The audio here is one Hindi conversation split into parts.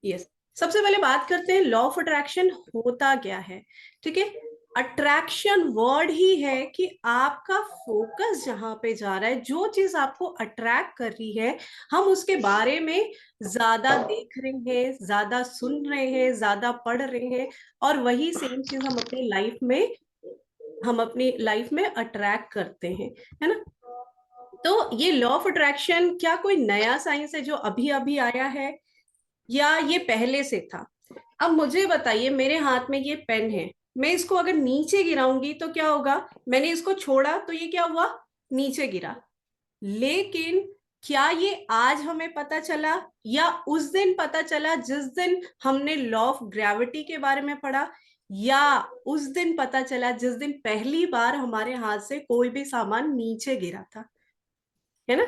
यस, सबसे पहले बात करते हैं लॉ ऑफ अट्रैक्शन होता क्या है। ठीक है, अट्रैक्शन वर्ड ही है कि आपका फोकस जहां पे जा रहा है, जो चीज आपको अट्रैक्ट कर रही है, हम उसके बारे में ज्यादा देख रहे हैं, ज्यादा सुन रहे हैं, ज्यादा पढ़ रहे हैं, और वही सेम चीज हम अपनी लाइफ में अट्रैक्ट करते हैं, है ना। तो ये लॉ ऑफ अट्रैक्शन क्या कोई नया साइंस है जो अभी अभी आया है, या ये पहले से था? अब मुझे बताइए, मेरे हाथ में ये पेन है, मैं इसको अगर नीचे गिराऊंगी तो क्या होगा? मैंने इसको छोड़ा तो ये क्या हुआ? नीचे गिरा। लेकिन क्या ये आज हमें पता चला, या उस दिन पता चला जिस दिन हमने लॉ ऑफ ग्रेविटी के बारे में पढ़ा, या उस दिन पता चला जिस दिन पहली बार हमारे हाथ से कोई भी सामान नीचे गिरा था, है ना?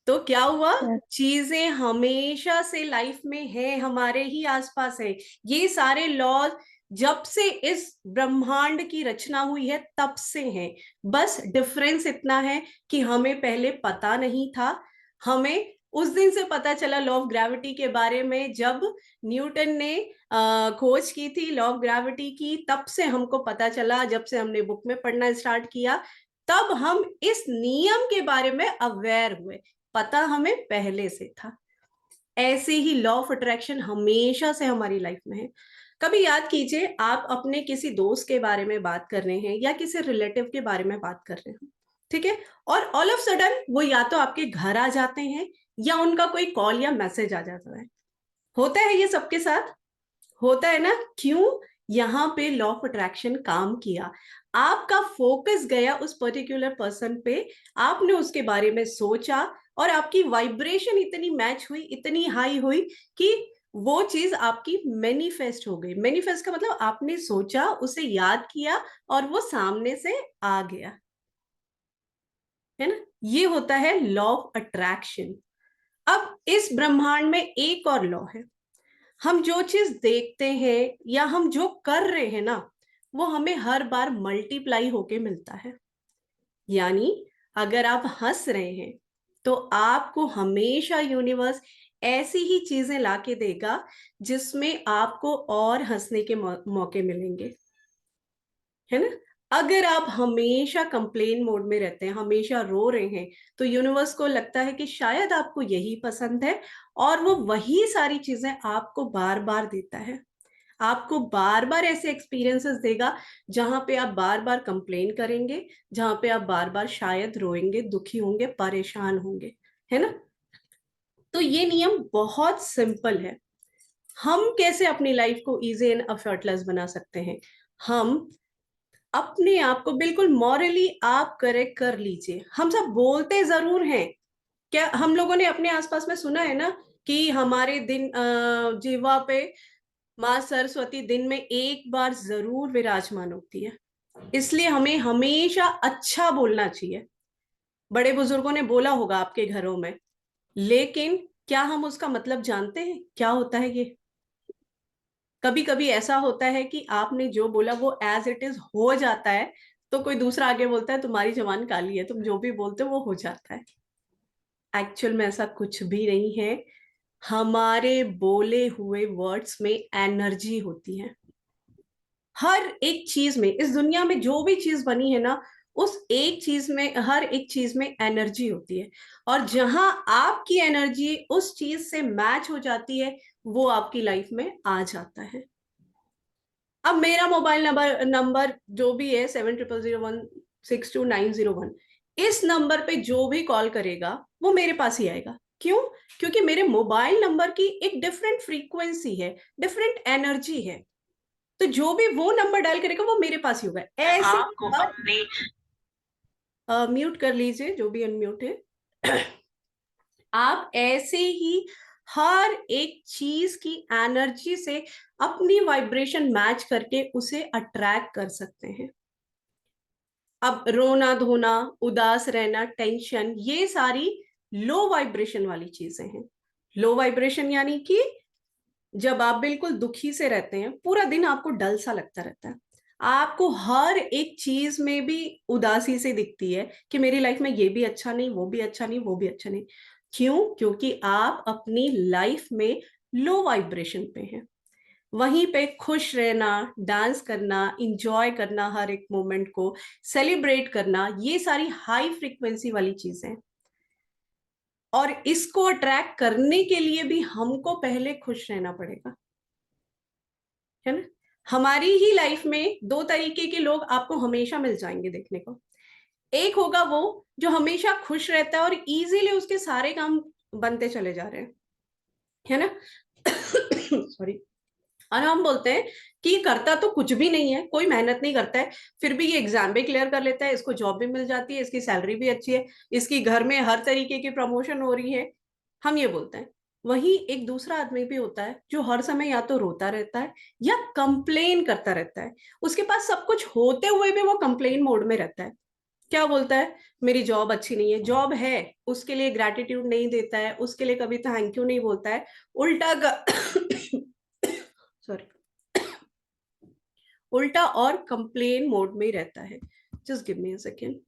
तो क्या हुआ? Yes. चीजें हमेशा से लाइफ में है, हमारे ही आसपास है। ये सारे लॉज जब से इस ब्रह्मांड की रचना हुई है तब से हैं। बस डिफरेंस इतना है कि हमें पहले पता नहीं था। हमें उस दिन से पता चला लॉ ऑफ ग्रेविटी के बारे में जब न्यूटन ने खोज की थी लॉ ऑफ ग्रेविटी की। तब से हमको पता चला, जब से हमने बुक में पढ़ना स्टार्ट किया, तब हम इस नियम के बारे में अवेयर हुए। पता हमें पहले से था। ऐसे ही लॉ ऑफ अट्रैक्शन हमेशा से हमारी लाइफ में है। कभी याद कीजिए, आप अपने किसी दोस्त के बारे में बात कर रहे हैं या किसी रिलेटिव के बारे में बात कर रहे हैं, ठीक है, और ऑल ऑफ सडन वो या तो आपके घर आ जाते हैं, या उनका कोई कॉल या मैसेज आ जाता है। होता है ये सबके साथ, होता है ना? क्यों? यहाँ पे लॉ ऑफ अट्रैक्शन काम किया। आपका फोकस गया उस पर्टिकुलर पर्सन पे, आपने उसके बारे में सोचा, और आपकी वाइब्रेशन इतनी मैच हुई, इतनी हाई हुई कि वो चीज आपकी मैनिफेस्ट हो गई। मैनिफेस्ट का मतलब आपने सोचा, उसे याद किया, और वो सामने से आ गया, है ना। ये होता है लॉ ऑफ अट्रैक्शन। अब इस ब्रह्मांड में एक और लॉ है। हम जो चीज देखते हैं या हम जो कर रहे हैं ना, वो हमें हर बार मल्टीप्लाई होके मिलता है। यानी अगर आप हंस रहे हैं तो आपको हमेशा यूनिवर्स ऐसी ही चीजें लाके देगा जिसमें आपको और हंसने के मौके मिलेंगे, है ना। अगर आप हमेशा कंप्लेन मोड में रहते हैं, हमेशा रो रहे हैं, तो यूनिवर्स को लगता है कि शायद आपको यही पसंद है, और वो वही सारी चीजें आपको बार बार देता है। आपको बार बार ऐसे एक्सपीरियंसेस देगा जहां पे आप बार बार कंप्लेन करेंगे, जहां पे आप बार बार शायद रोएंगे, दुखी होंगे, परेशान होंगे, है ना। तो ये नियम बहुत सिंपल है। हम कैसे अपनी लाइफ को इजी एंड एफर्टलेस बना सकते हैं? हम अपने आप को बिल्कुल मॉरली आप करेक्ट कर लीजिए। हम सब बोलते जरूर हैं, क्या हम लोगों ने अपने आसपास में सुना है ना कि हमारे दिन जीवा पे माँ सरस्वती दिन में एक बार जरूर विराजमान होती है। इसलिए हमें हमेशा अच्छा बोलना चाहिए। बड़े बुजुर्गों ने बोला होगा आपके घरों में, लेकिन क्या हम उसका मतलब जानते हैं क्या होता है ये? कभी कभी ऐसा होता है कि आपने जो बोला वो एज इट इज हो जाता है, तो कोई दूसरा आगे बोलता है तुम्हारी जबान काली है, तुम जो भी बोलते हो वो हो जाता है। एक्चुअल में ऐसा कुछ भी नहीं है। हमारे बोले हुए वर्ड्स में एनर्जी होती है। हर एक चीज में, इस दुनिया में जो भी चीज बनी है ना, उस एक चीज में, हर एक चीज में एनर्जी होती है। और जहां आपकी एनर्जी उस चीज से मैच हो जाती है, वो आपकी लाइफ में आ जाता है। अब मेरा मोबाइल नंबर नंबर जो भी है 7000162901, इस नंबर पे जो भी कॉल करेगा वो मेरे पास ही आएगा। क्यों? क्योंकि मेरे मोबाइल नंबर की एक डिफरेंट फ्रीक्वेंसी है, डिफरेंट एनर्जी है। तो जो भी वो नंबर डायल करेगा वो मेरे पास ही होगा। ऐसे आपको अपने म्यूट कर लीजिए जो भी अनम्यूट है। आप ऐसे ही हर एक चीज की एनर्जी से अपनी वाइब्रेशन मैच करके उसे अट्रैक्ट कर सकते हैं। अब रोना धोना, उदास रहना, टेंशन, ये सारी लो वाइब्रेशन वाली चीजें हैं। लो वाइब्रेशन यानी कि जब आप बिल्कुल दुखी से रहते हैं, पूरा दिन आपको डल सा लगता रहता है, आपको हर एक चीज में भी उदासी से दिखती है कि मेरी लाइफ में ये भी अच्छा नहीं, वो भी अच्छा नहीं, वो भी अच्छा नहीं। क्यों? क्योंकि आप अपनी लाइफ में लो वाइब्रेशन पे हैं। वहीं पे खुश रहना, डांस करना, इंजॉय करना, हर एक मोमेंट को सेलिब्रेट करना, ये सारी हाई फ्रीक्वेंसी वाली चीजें। और इसको अट्रैक्ट करने के लिए भी हमको पहले खुश रहना पड़ेगा, है ना। हमारी ही लाइफ में दो तरीके के लोग आपको हमेशा मिल जाएंगे देखने को। एक होगा वो जो हमेशा खुश रहता है और इजीली उसके सारे काम बनते चले जा रहे हैं, है ना। सॉरी। और हम बोलते हैं कि करता तो कुछ भी नहीं है, कोई मेहनत नहीं करता है, फिर भी ये एग्जाम भी क्लियर कर लेता है, इसको जॉब भी मिल जाती है, इसकी सैलरी भी अच्छी है, इसकी घर में हर तरीके की प्रमोशन हो रही है, हम ये बोलते हैं। वही एक दूसरा आदमी भी होता है जो हर समय या तो रोता रहता है या कंप्लेन करता रहता है। उसके पास सब कुछ होते हुए भी वो कंप्लेन मोड में रहता है। क्या बोलता है, मेरी जॉब अच्छी नहीं है, जॉब है, उसके लिए ग्रैटिट्यूड नहीं देता है, उसके लिए कभी थैंक यू नहीं बोलता है, उल्टा सॉरी, उल्टा और कंप्लेन मोड में ही रहता है। Just give me a second.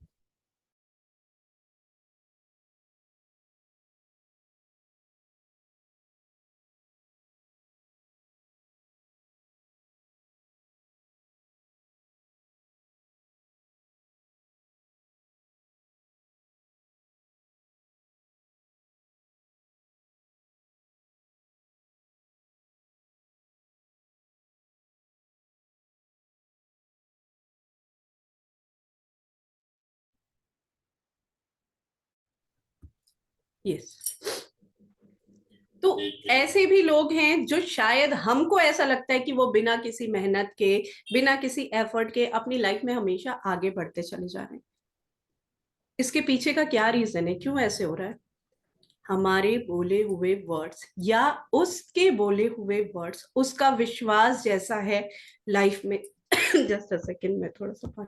Yes. तो ऐसे भी लोग हैं जो शायद हमको ऐसा लगता है कि वो बिना किसी मेहनत के, बिना किसी एफर्ट के अपनी लाइफ में हमेशा आगे बढ़ते चले जा रहे हैं। इसके पीछे का क्या रीजन है, क्यों ऐसे हो रहा है? हमारे बोले हुए वर्ड्स या उसके बोले हुए वर्ड्स, उसका विश्वास जैसा है लाइफ में। जस्ट अ सेकेंड, मैं थोड़ा सा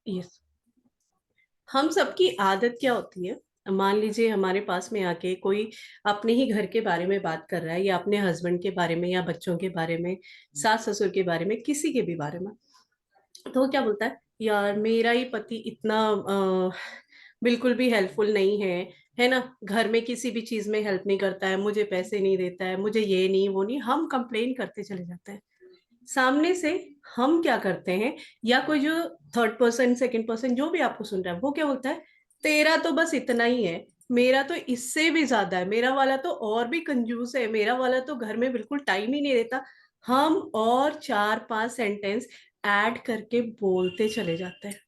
यस। हम सबकी आदत क्या होती है, मान लीजिए हमारे पास में आके कोई अपने ही घर के बारे में बात कर रहा है, या अपने हस्बैंड के बारे में, या बच्चों के बारे में, सास ससुर के बारे में, किसी के भी बारे में। तो वो क्या बोलता है, यार मेरा ही पति इतना बिल्कुल भी हेल्पफुल नहीं है ना, घर में किसी भी चीज में हेल्प नहीं करता है, मुझे पैसे नहीं देता है, मुझे ये नहीं वो नहीं, हम कंप्लेन करते चले जाते हैं। सामने से हम क्या करते हैं, या कोई जो थर्ड पर्सन, सेकंड पर्सन, जो भी आपको सुन रहा है, वो क्या बोलता है, तेरा तो बस इतना ही है, मेरा तो इससे भी ज्यादा है, मेरा वाला तो और भी कंजूस है, मेरा वाला तो घर में बिल्कुल टाइम ही नहीं देता। हम और चार पांच सेंटेंस ऐड करके बोलते चले जाते हैं।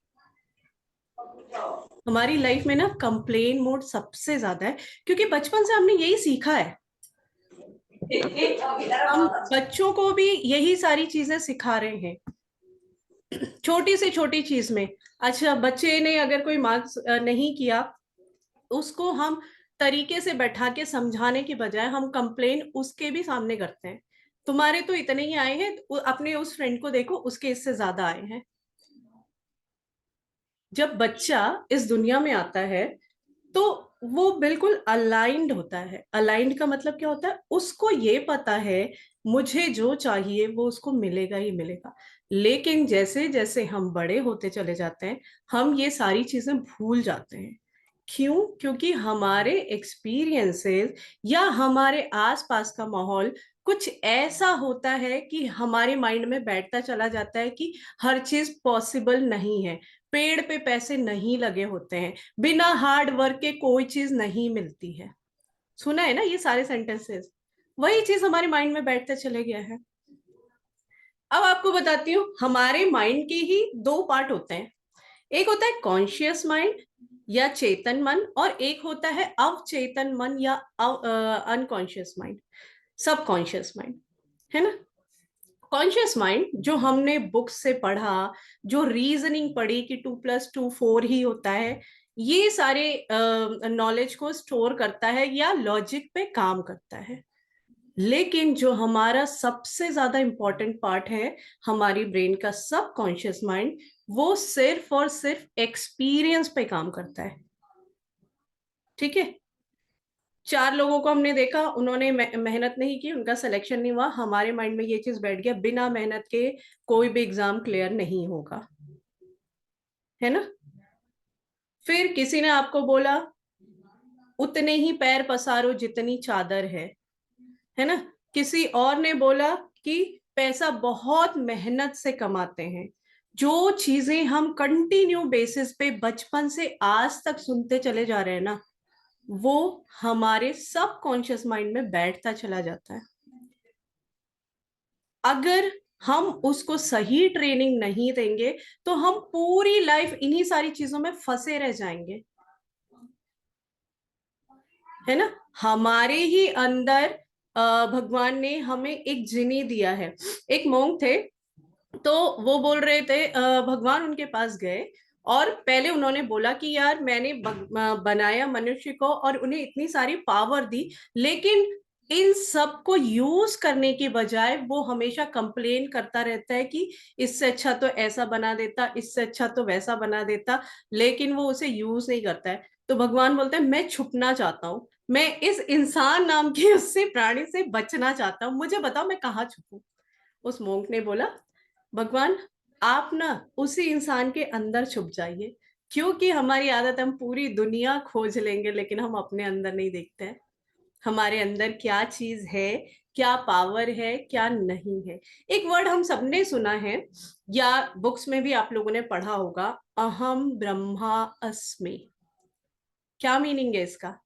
हमारी लाइफ में ना कंप्लेन मोड सबसे ज्यादा है, क्योंकि बचपन से हमने यही सीखा है। हम बच्चों को भी यही सारी चीजें सिखा रहे हैं, छोटी से छोटी चीज में। अच्छा, बच्चे ने अगर कोई मार्क्स नहीं किया, उसको हम तरीके से बैठा के समझाने के बजाय हम कंप्लेन उसके भी सामने करते हैं। तुम्हारे तो इतने ही आए हैं, अपने उस फ्रेंड को देखो, उसके इससे ज्यादा आए हैं। जब बच्चा इस दुनिया में आता है तो वो बिल्कुल अलाइंड होता है। अलाइंड का मतलब क्या होता है, उसको ये पता है मुझे जो चाहिए वो उसको मिलेगा ही मिलेगा। लेकिन जैसे जैसे हम बड़े होते चले जाते हैं, हम ये सारी चीजें भूल जाते हैं। क्यों? क्योंकि हमारे एक्सपीरियंसेस या हमारे आसपास का माहौल कुछ ऐसा होता है कि हमारे माइंड में बैठता चला जाता है कि हर चीज पॉसिबल नहीं है, पेड़ पे पैसे नहीं लगे होते हैं, बिना हार्ड वर्क के कोई चीज नहीं मिलती है। सुना है ना ये सारे सेंटेंसेस? वही चीज हमारे माइंड में बैठते चले गया है। अब आपको बताती हूँ, हमारे माइंड के ही दो पार्ट होते हैं। एक होता है कॉन्शियस माइंड या चेतन मन, और एक होता है अवचेतन मन या अनकॉन्शियस माइंड, सबकॉन्शियस माइंड, है ना। कॉन्शियस माइंड जो हमने बुक्स से पढ़ा, जो रीजनिंग पढ़ी कि 2+2 4 ही होता है, ये सारे नॉलेज को स्टोर करता है या लॉजिक पे काम करता है। लेकिन जो हमारा सबसे ज्यादा इंपॉर्टेंट पार्ट है, हमारी ब्रेन का सबकॉन्शियस माइंड, वो सिर्फ और सिर्फ एक्सपीरियंस पे काम करता है। ठीक है, 4 लोगों को हमने देखा, उन्होंने मेहनत नहीं की, उनका सिलेक्शन नहीं हुआ, हमारे माइंड में ये चीज बैठ गया, बिना मेहनत के कोई भी एग्जाम क्लियर नहीं होगा, है ना। फिर किसी ने आपको बोला उतने ही पैर पसारो जितनी चादर है ना। किसी और ने बोला कि पैसा बहुत मेहनत से कमाते हैं। जो चीजें हम कंटिन्यू बेसिस पे बचपन से आज तक सुनते चले जा रहे हैं ना, वो हमारे सबकॉन्शियस माइंड में बैठता चला जाता है। अगर हम उसको सही ट्रेनिंग नहीं देंगे तो हम पूरी लाइफ इन्हीं सारी चीजों में फंसे रह जाएंगे, है ना। हमारे ही अंदर भगवान ने हमें एक जिनी दिया है। एक मोंग थे, तो वो बोल रहे थे, भगवान उनके पास गए और पहले उन्होंने बोला कि यार मैंने बनाया मनुष्य को और उन्हें इतनी सारी पावर दी, लेकिन इन सब को यूज करने की बजाय वो हमेशा कंप्लेन करता रहता है कि इससे अच्छा तो ऐसा बना देता, इससे अच्छा तो वैसा बना देता, लेकिन वो उसे यूज नहीं करता है। तो भगवान बोलते हैं मैं छुपना चाहता हूँ, मैं इस इंसान नाम के उससे प्राणी से बचना चाहता हूँ, मुझे बताओ मैं कहाँ छुपूं। उस मोंक ने बोला, भगवान आप ना उसी इंसान के अंदर छुप जाइए, क्योंकि हमारी आदत हम पूरी दुनिया खोज लेंगे लेकिन हम अपने अंदर नहीं देखते हैं, हमारे अंदर क्या चीज है, क्या पावर है, क्या नहीं है। एक वर्ड हम सबने सुना है या बुक्स में भी आप लोगों ने पढ़ा होगा, अहम ब्रह्मा अस्मि। क्या मीनिंग है इसका?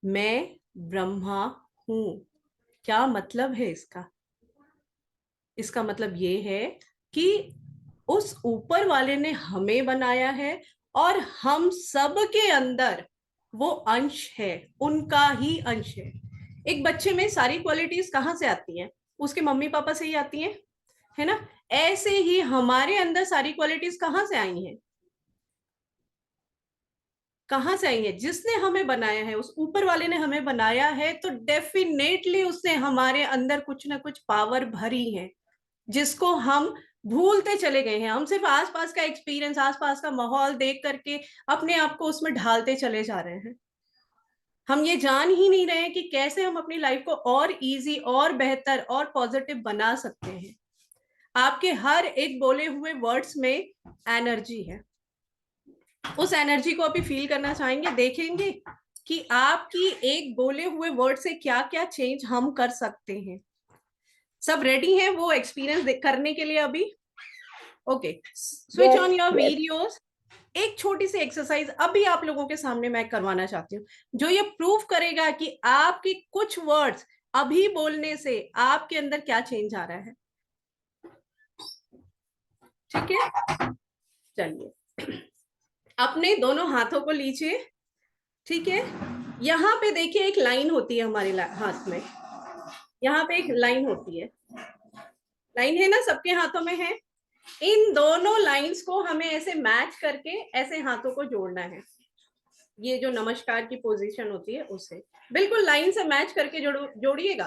मैं ब्रह्मा हूं। क्या मतलब है इसका? इसका मतलब ये है कि उस ऊपर वाले ने हमें बनाया है और हम सब के अंदर वो अंश है, उनका ही अंश है। एक बच्चे में सारी क्वालिटीज कहाँ से आती हैं? उसके मम्मी पापा से ही आती हैं, है ना। ऐसे ही हमारे अंदर सारी क्वालिटीज कहाँ से आई हैं? कहाँ से आई है? जिसने हमें बनाया है, उस ऊपर वाले ने हमें बनाया है, तो डेफिनेटली उसने हमारे अंदर कुछ ना कुछ पावर भरी है, जिसको हम भूलते चले गए हैं। हम सिर्फ आसपास का एक्सपीरियंस, आसपास का माहौल देख करके अपने आप को उसमें ढालते चले जा रहे हैं। हम ये जान ही नहीं रहे हैं कि कैसे हम अपनी लाइफ को और इजी और बेहतर और पॉजिटिव बना सकते हैं। आपके हर एक बोले हुए वर्ड्स में एनर्जी है। उस एनर्जी को अभी फील करना चाहेंगे, देखेंगे कि आपकी एक बोले हुए वर्ड से क्या क्या चेंज हम कर सकते हैं। सब रेडी हैं वो एक्सपीरियंस करने के लिए अभी? Okay, switch on your videos. एक छोटी सी एक्सरसाइज अभी आप लोगों के सामने मैं करवाना चाहती हूँ, जो ये प्रूव करेगा कि आपके कुछ वर्ड्स अभी बोलने से आपके अंदर क्या चेंज आ रहा है। ठीक है, चलिए अपने दोनों हाथों को लीजिए। ठीक है, यहाँ पे देखिए एक लाइन होती है हमारे हाथ में, यहाँ पे एक लाइन होती है, लाइन है ना, सबके हाथों में है। इन दोनों लाइंस को हमें ऐसे मैच करके ऐसे हाथों को जोड़ना है। ये जो नमस्कार की पोजीशन होती है उसे बिल्कुल लाइन से मैच करके जोड़िएगा।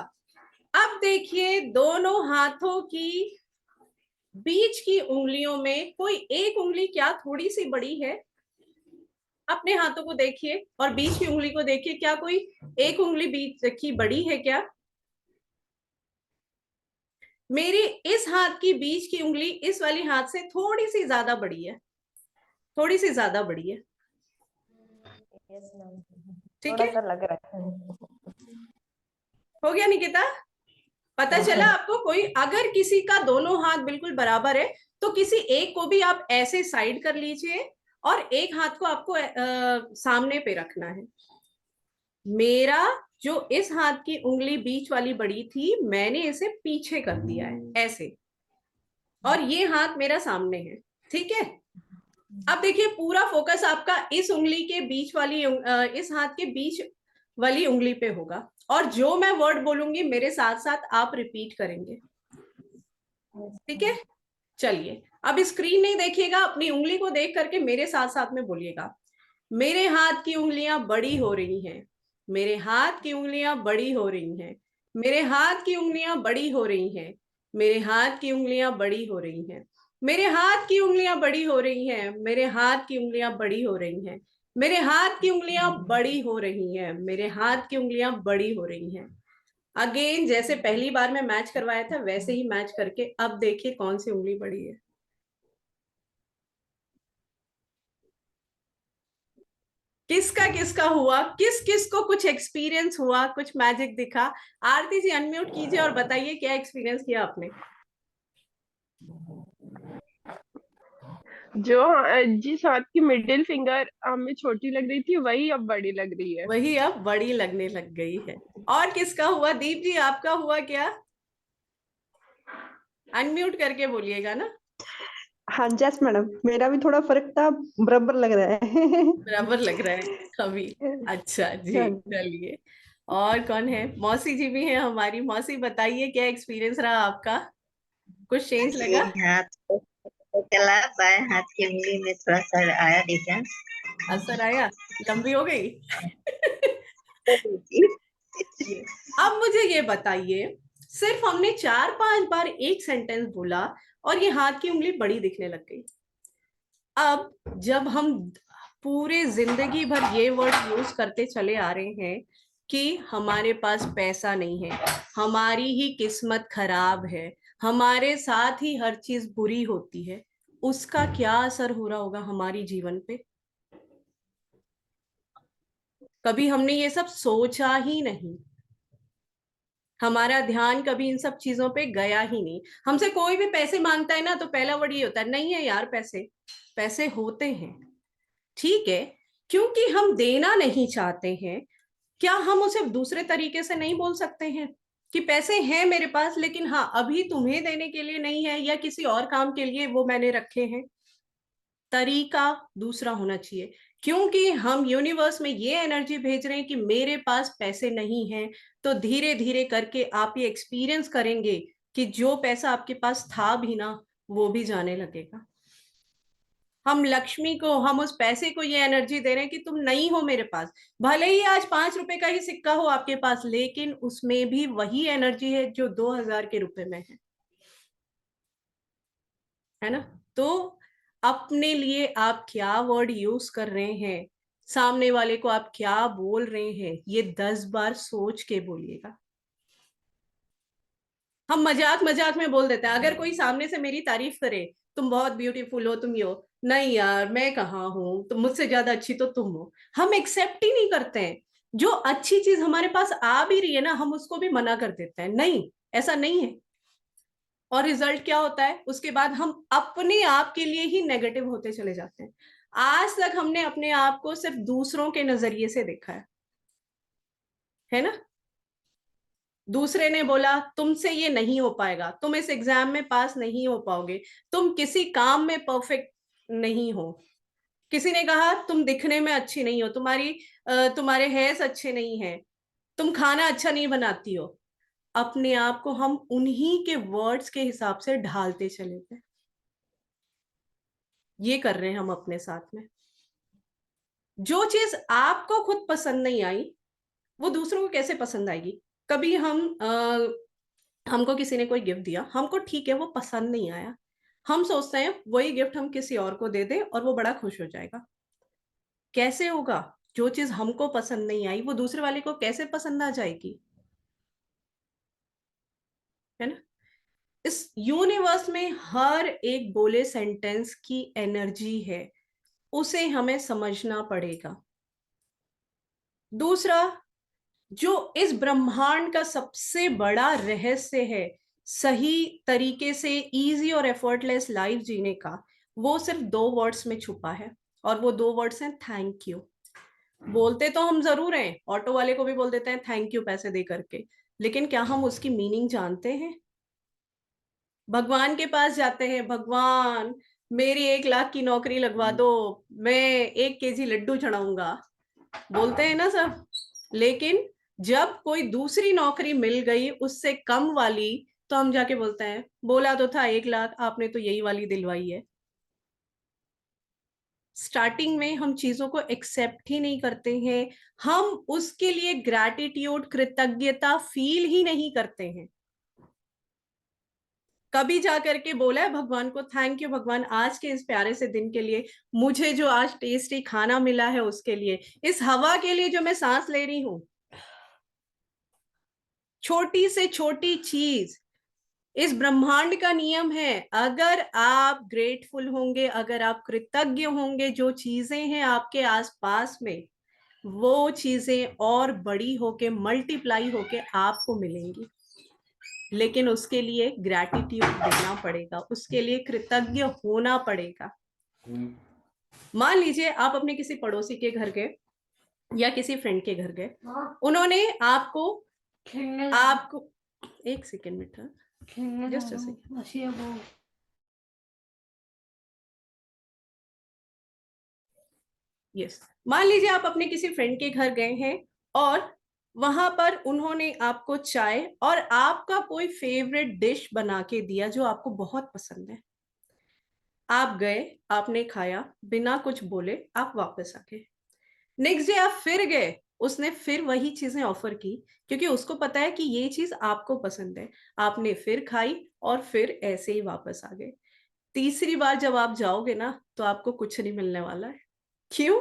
अब देखिए दोनों हाथों की बीच की उंगलियों में कोई एक उंगली क्या थोड़ी सी बड़ी है? अपने हाथों को देखिए और बीच की उंगली को देखिए, क्या कोई एक उंगली बीच की बड़ी है क्या? मेरी इस हाथ की बीच की उंगली इस वाली हाथ से थोड़ी सी ज्यादा बड़ी है, थोड़ी सी ज्यादा बड़ी है। ठीक थोड़ा है, सा लग रहा है। हो गया निकिता? पता चला आपको? कोई अगर किसी का दोनों हाथ बिल्कुल बराबर है तो किसी एक को भी आप ऐसे साइड कर लीजिए और एक हाथ को आपको सामने पे रखना है। मेरा जो इस हाथ की उंगली बीच वाली बड़ी थी, मैंने इसे पीछे कर दिया है ऐसे, और ये हाथ मेरा सामने है। ठीक है, अब देखिए पूरा फोकस आपका इस उंगली के बीच वाली इस हाथ के बीच वाली उंगली पे होगा, और जो मैं वर्ड बोलूंगी मेरे साथ साथ आप रिपीट करेंगे। ठीक है, चलिए अब स्क्रीन नहीं देखिएगा, अपनी उंगली को देख करके मेरे साथ साथ में बोलिएगा। मेरे हाथ की उंगलियां बड़ी हो रही हैं, मेरे हाथ की उंगलियां बड़ी हो रही हैं, मेरे हाथ की उंगलियां बड़ी हो रही हैं, मेरे हाथ की उंगलियां बड़ी हो रही हैं, मेरे हाथ की उंगलियां बड़ी हो रही हैं, मेरे हाथ की उंगलियां बड़ी हो रही हैं, मेरे हाथ की उंगलियां बड़ी हो रही हैं, मेरे हाथ की उंगलियां बड़ी हो रही हैं। अगेन जैसे पहली बार में मैच करवाया था वैसे ही मैच करके अब देखिए कौन सी उंगली बड़ी है। किसका किसका हुआ, किस किस को कुछ एक्सपीरियंस हुआ, कुछ मैजिक दिखा? आरती जी अनम्यूट कीजिए और बताइए क्या एक्सपीरियंस किया आपने। जो जिस हाथ की मिडिल फिंगर हमें छोटी लग रही थी वही अब बड़ी लग रही है। वही अब बड़ी लगने लग गई है। और किसका हुआ? दीप जी आपका हुआ क्या? अनम्यूट करके बोलिएगा ना। हाँ जस मैडम, मेरा भी थोड़ा फर्क था, बराबर लग रहा है। बराबर लग रहा है अभी? अच्छा जी, हाँ, चलिए। और कौन है? मौसी जी भी है हमारी। मौसी बताइए क्या एक्सपीरियंस रहा आपका, कुछ चेंज लगा? हाथ को चला, बाएं हाथ की उंगली में थोड़ा सा आया डिफरेंस। असर आया? लंबी हो गई? अब मुझे ये बताइए, सिर्फ हमने 4-5 बार एक सेंटेंस बोला और ये हाथ की उंगली बड़ी दिखने लग गई। अब जब हम पूरे जिंदगी भर ये वर्ड यूज करते चले आ रहे हैं कि हमारे पास पैसा नहीं है, हमारी ही किस्मत खराब है, हमारे साथ ही हर चीज बुरी होती है, उसका क्या असर हो रहा होगा हमारी जीवन पे? कभी हमने ये सब सोचा ही नहीं, हमारा ध्यान कभी इन सब चीजों पे गया ही नहीं। हमसे कोई भी पैसे मांगता है ना तो पहला वर्ड ये होता है, नहीं है यार पैसे। पैसे होते हैं, ठीक है, क्योंकि हम देना नहीं चाहते हैं। क्या हम उसे दूसरे तरीके से नहीं बोल सकते हैं कि पैसे हैं मेरे पास लेकिन हाँ अभी तुम्हें देने के लिए नहीं है, या किसी और काम के लिए वो मैंने रखे हैं? तरीका दूसरा होना चाहिए, क्योंकि हम यूनिवर्स में ये एनर्जी भेज रहे हैं कि मेरे पास पैसे नहीं है। तो धीरे धीरे करके आप ये एक्सपीरियंस करेंगे कि जो पैसा आपके पास था भी ना, वो भी जाने लगेगा। हम लक्ष्मी को, हम उस पैसे को ये एनर्जी दे रहे हैं कि तुम नहीं हो मेरे पास। भले ही आज 5 रुपए का ही सिक्का हो आपके पास, लेकिन उसमें भी वही एनर्जी है जो 2000 के रुपए में है ना? तो अपने लिए आप क्या वर्ड यूज कर रहे हैं, सामने वाले को आप क्या बोल रहे हैं, ये 10 बार सोच के बोलिएगा। हम मजाक मजाक में बोल देते हैं, अगर कोई सामने से मेरी तारीफ करे, तुम बहुत ब्यूटीफुल हो, तुम ये हो, नहीं यार मैं कहाँ हूं, तुम मुझसे ज्यादा अच्छी तो तुम हो। हम एक्सेप्ट ही नहीं करते हैं। जो अच्छी चीज हमारे पास आ भी रही है ना, हम उसको भी मना कर देते हैं, नहीं ऐसा नहीं है। और रिजल्ट क्या होता है उसके बाद? हम अपने आप के लिए ही नेगेटिव होते चले जाते हैं। आज तक हमने अपने आप को सिर्फ दूसरों के नजरिए से देखा है ना? दूसरे ने बोला तुमसे ये नहीं हो पाएगा, तुम इस एग्जाम में पास नहीं हो पाओगे, तुम किसी काम में परफेक्ट नहीं हो। किसी ने कहा तुम दिखने में अच्छी नहीं हो, तुम्हारे हेयर्स अच्छे नहीं हैं, तुम खाना अच्छा नहीं बनाती हो। अपने आप को हम उन्हीं के वर्ड्स के हिसाब से ढालते चले गए। ये कर रहे हैं हम अपने साथ में। जो चीज आपको खुद पसंद नहीं आई वो दूसरों को कैसे पसंद आएगी? कभी हमको किसी ने कोई गिफ्ट दिया, हमको ठीक है वो पसंद नहीं आया, हम सोचते हैं वही गिफ्ट हम किसी और को दे दें और वो बड़ा खुश हो जाएगा। कैसे होगा? जो चीज हमको पसंद नहीं आई वो दूसरे वाले को कैसे पसंद आ जाएगी? है ना? इस यूनिवर्स में हर एक बोले सेंटेंस की एनर्जी है, उसे हमें समझना पड़ेगा। दूसरा, जो इस ब्रह्मांड का सबसे बड़ा रहस्य है सही तरीके से इजी और एफर्टलेस लाइफ जीने का, वो सिर्फ 2 वर्ड्स में छुपा है, और वो 2 वर्ड्स हैं थैंक यू। बोलते तो हम जरूर हैं, ऑटो वाले को भी बोल देते हैं थैंक यू पैसे दे करके, लेकिन क्या हम उसकी मीनिंग जानते हैं? भगवान के पास जाते हैं, भगवान मेरी 1 लाख की नौकरी लगवा दो, मैं 1 केजी लड्डू चढ़ाऊंगा, बोलते हैं ना सब। लेकिन जब कोई दूसरी नौकरी मिल गई उससे कम वाली, तो हम जाके बोलते हैं बोला तो था 1 लाख, आपने तो यही वाली दिलवाई है। स्टार्टिंग में हम चीजों को एक्सेप्ट ही नहीं करते हैं, हम उसके लिए ग्रैटिट्यूड, कृतज्ञता फील ही नहीं करते हैं। कभी जाकर के बोला है भगवान को थैंक यू भगवान आज के इस प्यारे से दिन के लिए, मुझे जो आज टेस्टी खाना मिला है उसके लिए, इस हवा के लिए जो मैं सांस ले रही हूं। छोटी से छोटी चीज, इस ब्रह्मांड का नियम है, अगर आप ग्रेटफुल होंगे, अगर आप कृतज्ञ होंगे, जो चीजें हैं आपके आसपास में, वो चीजें और बड़ी होके, मल्टीप्लाई होके आपको मिलेंगी। लेकिन उसके लिए ग्रैटिट्यूड देना पड़ेगा, उसके लिए कृतज्ञ होना पड़ेगा। मान लीजिए आप अपने किसी पड़ोसी के घर गए या किसी फ्रेंड के घर गए, उन्होंने आपको एक सेकेंड बेटा, जस्ट अ सेकेंड। यस, मान लीजिए आप अपने किसी फ्रेंड के घर गए हैं और वहां पर उन्होंने आपको चाय और आपका कोई फेवरेट डिश बना के दिया जो आपको बहुत पसंद है। आप गए, आपने खाया, बिना कुछ बोले आप वापस आ गए। नेक्स्ट डे आप फिर गए, उसने फिर वही चीजें ऑफर की, क्योंकि उसको पता है कि ये चीज आपको पसंद है। आपने फिर खाई और फिर ऐसे ही वापस आ गए। तीसरी बार जब आप जाओगे ना, तो आपको कुछ नहीं मिलने वाला है। क्यों?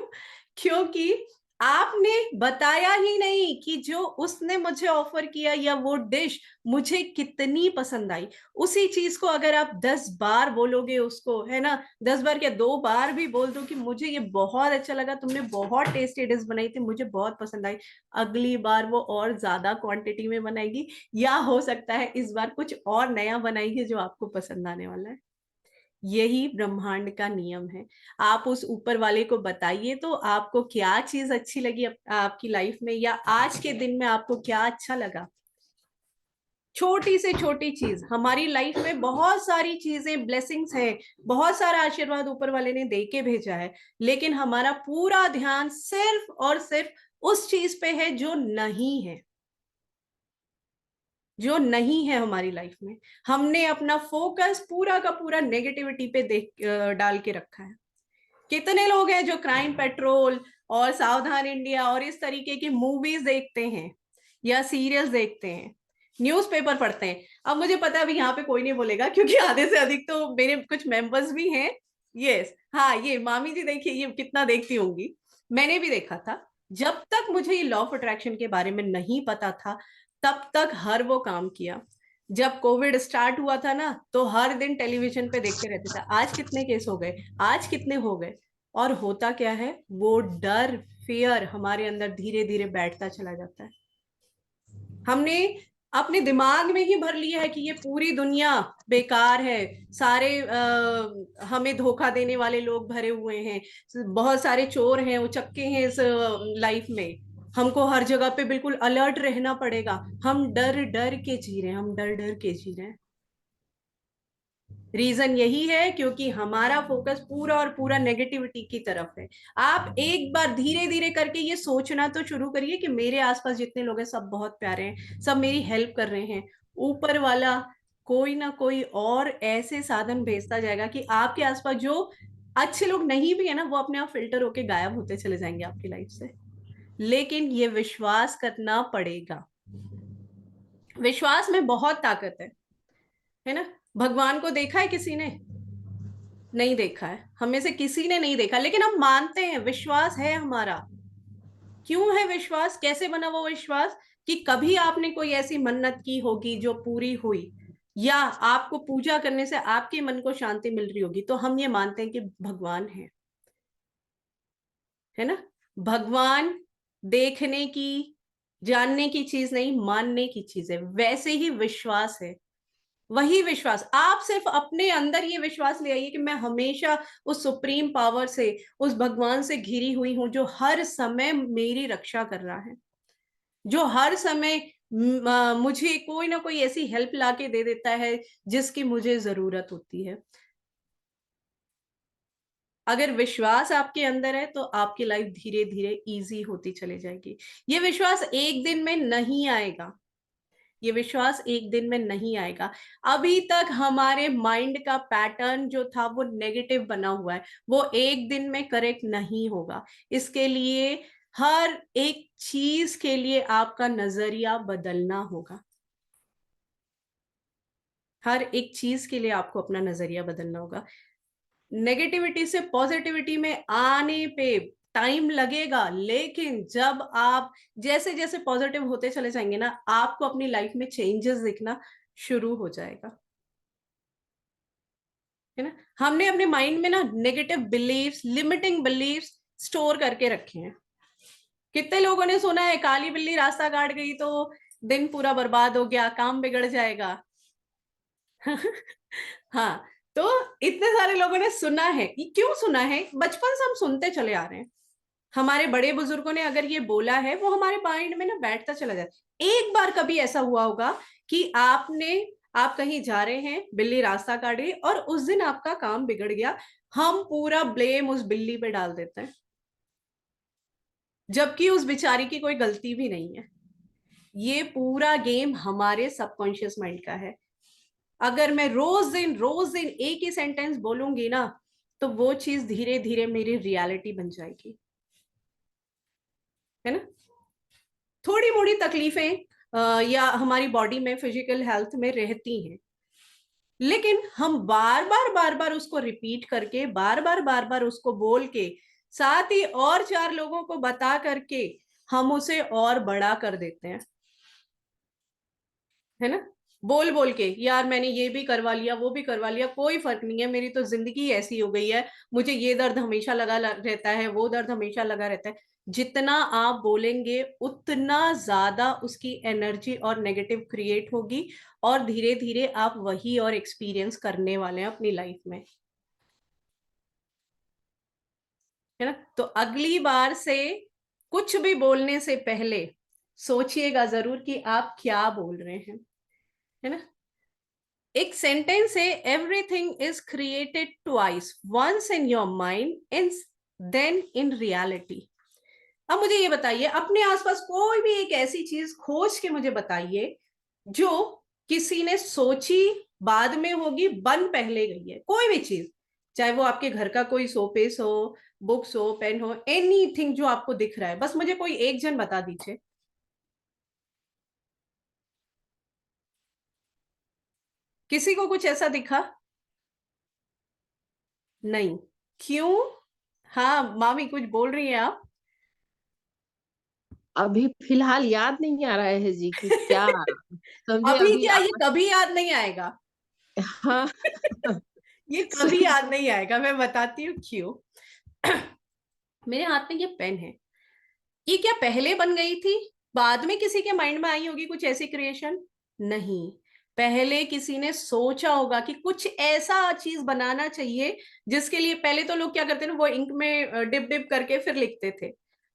क्योंकि आपने बताया ही नहीं कि जो उसने मुझे ऑफर किया या वो डिश मुझे कितनी पसंद आई। उसी चीज को अगर आप 10 बार बोलोगे उसको, है ना, 10 बार क्या 2 बार भी बोल दो कि मुझे ये बहुत अच्छा लगा, तुमने बहुत टेस्टी डिश बनाई थी, मुझे बहुत पसंद आई, अगली बार वो और ज्यादा क्वांटिटी में बनाएगी, या हो सकता है इस बार कुछ और नया बनाएगी जो आपको पसंद आने वाला है। यही ब्रह्मांड का नियम है। आप उस ऊपर वाले को बताइए तो आपको क्या चीज अच्छी लगी आपकी लाइफ में, या आज के दिन में आपको क्या अच्छा लगा। छोटी से छोटी चीज, हमारी लाइफ में बहुत सारी चीजें, ब्लेसिंग्स है, बहुत सारा आशीर्वाद ऊपर वाले ने दे के भेजा है, लेकिन हमारा पूरा ध्यान सिर्फ और सिर्फ उस चीज पे है जो नहीं है, जो नहीं है हमारी लाइफ में। हमने अपना फोकस पूरा का पूरा नेगेटिविटी पे डाल के रखा है। कितने लोग हैं जो क्राइम पेट्रोल और सावधान इंडिया और इस तरीके की मूवीज देखते हैं या सीरियल्स देखते हैं, न्यूज़पेपर पढ़ते हैं। अब मुझे पता है अभी यहाँ पे कोई नहीं बोलेगा, क्योंकि आधे से अधिक तो मेरे कुछ मेंबर्स भी हैं। यस, हाँ, ये मामी जी देखिए ये कितना देखती होंगी, मैंने भी देखा था। जब तक मुझे ये लॉ ऑफ अट्रैक्शन के बारे में नहीं पता था, तब तक हर वो काम किया। जब कोविड स्टार्ट हुआ था ना, तो हर दिन टेलीविजन पे देखते रहते थे, आज कितने केस हो गए, आज कितने हो गए। और होता क्या है, वो डर, फियर हमारे अंदर धीरे धीरे बैठता चला जाता है। हमने अपने दिमाग में ही भर लिया है कि ये पूरी दुनिया बेकार है, सारे हमें धोखा देने वाले लोग भरे हुए हैं, बहुत सारे चोर हैं, उचक्के हैं इस लाइफ में, हमको हर जगह पे बिल्कुल अलर्ट रहना पड़ेगा। हम डर डर के जी रहे हैं, हम डर डर के जी रहे हैं। रीजन यही है क्योंकि हमारा फोकस पूरा और पूरा नेगेटिविटी की तरफ है। आप एक बार धीरे धीरे करके ये सोचना तो शुरू करिए कि मेरे आसपास जितने लोग हैं सब बहुत प्यारे हैं, सब मेरी हेल्प कर रहे हैं। ऊपर वाला कोई ना कोई और ऐसे साधन भेजता जाएगा कि आपके आसपास जो अच्छे लोग नहीं भी है ना, वो अपने आप फिल्टर होके गायब होते चले जाएंगे आपकी लाइफ से। लेकिन ये विश्वास करना पड़ेगा, विश्वास में बहुत ताकत है ना। भगवान को देखा है किसी ने? नहीं देखा है, हमें से किसी ने नहीं देखा, लेकिन हम मानते हैं, विश्वास है हमारा। क्यों है विश्वास? कैसे बना वो विश्वास? कि कभी आपने कोई ऐसी मन्नत की होगी जो पूरी हुई, या आपको पूजा करने से आपके मन को शांति मिल रही होगी, तो हम ये मानते हैं कि भगवान है ना। भगवान देखने की, जानने की चीज नहीं, मानने की चीज है। वैसे ही विश्वास है, वही विश्वास। आप सिर्फ अपने अंदर ये विश्वास ले आइए कि मैं हमेशा उस सुप्रीम पावर से, उस भगवान से घिरी हुई हूं, जो हर समय मेरी रक्षा कर रहा है, जो हर समय मुझे कोई ना कोई ऐसी हेल्प लाके दे देता है जिसकी मुझे जरूरत होती है। अगर विश्वास आपके अंदर है तो आपकी लाइफ धीरे धीरे इजी होती चली जाएगी। ये विश्वास एक दिन में नहीं आएगा, ये विश्वास एक दिन में नहीं आएगा। अभी तक हमारे माइंड का पैटर्न जो था वो नेगेटिव बना हुआ है, वो एक दिन में करेक्ट नहीं होगा। इसके लिए हर एक चीज के लिए आपका नजरिया बदलना होगा। हर एक चीज के लिए आपको अपना नजरिया बदलना होगा। नेगेटिविटी से पॉजिटिविटी में आने पे टाइम लगेगा, लेकिन जब आप जैसे जैसे पॉजिटिव होते चले जाएंगे ना, आपको अपनी लाइफ में चेंजेस दिखना शुरू हो जाएगा, है ना। हमने अपने माइंड में ना negative beliefs, limiting beliefs store करके रखे हैं। कितने लोगों ने सुना है काली बिल्ली रास्ता काट गई तो दिन पूरा बर्बाद हो गया, काम बिगड़ जाएगा। हाँ, तो इतने सारे लोगों ने सुना है। ये क्यों सुना है? बचपन से हम सुनते चले आ रहे हैं। हमारे बड़े बुजुर्गों ने अगर ये बोला है, वो हमारे माइंड में ना बैठता चला जाता है। एक बार कभी ऐसा हुआ होगा कि आप कहीं जा रहे हैं, बिल्ली रास्ता काट गई और उस दिन आपका काम बिगड़ गया, हम पूरा ब्लेम उस बिल्ली पे डाल देते हैं, जबकि उस बेचारी की कोई गलती भी नहीं है। ये पूरा गेम हमारे सबकॉन्शियस माइंड का है। अगर मैं रोज दिन एक ही सेंटेंस बोलूंगी ना, तो वो चीज धीरे धीरे मेरी रियलिटी बन जाएगी, है ना। थोड़ी मोड़ी तकलीफें या हमारी बॉडी में, फिजिकल हेल्थ में रहती हैं, लेकिन हम बार बार उसको रिपीट करके, बार बार उसको बोल के, साथ ही और 4 लोगों को बता करके हम उसे और बड़ा कर देते हैं, है ना। बोल बोल के, यार मैंने ये भी करवा लिया, वो भी करवा लिया, कोई फर्क नहीं है, मेरी तो जिंदगी ऐसी हो गई है, मुझे ये दर्द हमेशा लगा रहता है, वो दर्द हमेशा लगा रहता है। जितना आप बोलेंगे उतना ज्यादा उसकी एनर्जी और नेगेटिव क्रिएट होगी, और धीरे धीरे आप वही और एक्सपीरियंस करने वाले हैं अपनी लाइफ में, है ना। तो अगली बार से कुछ भी बोलने से पहले सोचिएगा जरूर कि आप क्या बोल रहे हैं, है ना। एक सेंटेंस है, everything is created twice, once in your mind and then in reality. अब मुझे ये बताइए, अपने आसपास कोई भी एक ऐसी चीज खोज के मुझे बताइए जो किसी ने सोची बाद में होगी, बन पहले गई है। कोई भी चीज, चाहे वो आपके घर का कोई शोपीस हो, बुक्स हो, पेन हो, एनीथिंग जो आपको दिख रहा है, बस मुझे कोई एक जन बता दीजिए। किसी को कुछ ऐसा दिखा? नहीं। क्यों? हाँ मामी, कुछ बोल रही हैं आप? अभी फिलहाल याद नहीं आ रहा है जी कि क्या समझे अभी अभी क्या, ये आप। कभी याद नहीं आएगा। हाँ। ये कभी याद नहीं आएगा, मैं बताती हूँ क्यों। मेरे हाथ में ये पेन है, ये क्या पहले बन गई थी, बाद में किसी के माइंड में आई होगी कुछ ऐसी क्रिएशन? नहीं, पहले किसी ने सोचा होगा कि कुछ ऐसा चीज बनाना चाहिए, जिसके लिए पहले तो लोग क्या करते ना, वो इंक में डिप डिप करके फिर लिखते थे,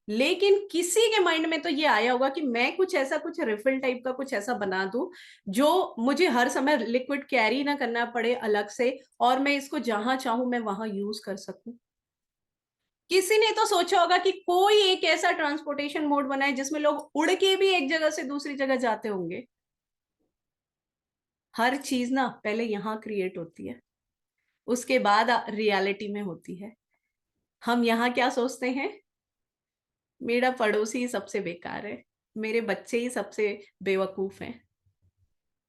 लेकिन किसी के माइंड में तो ये आया होगा कि मैं कुछ ऐसा, कुछ रिफिल टाइप का कुछ ऐसा बना दूं जो मुझे हर समय लिक्विड कैरी ना करना पड़े अलग से, और मैं इसको जहां चाहूं मैं वहां यूज कर सकूं। किसी ने तो सोचा होगा कि कोई एक ऐसा ट्रांसपोर्टेशन मोड बनाए जिसमें लोग उड़ के भी एक जगह से दूसरी जगह जाते होंगे। हर चीज ना पहले यहां क्रिएट होती है, उसके बाद रियलिटी में होती है। हम यहाँ क्या सोचते हैं, मेरा पड़ोसी ही सबसे बेकार है, मेरे बच्चे ही सबसे बेवकूफ हैं,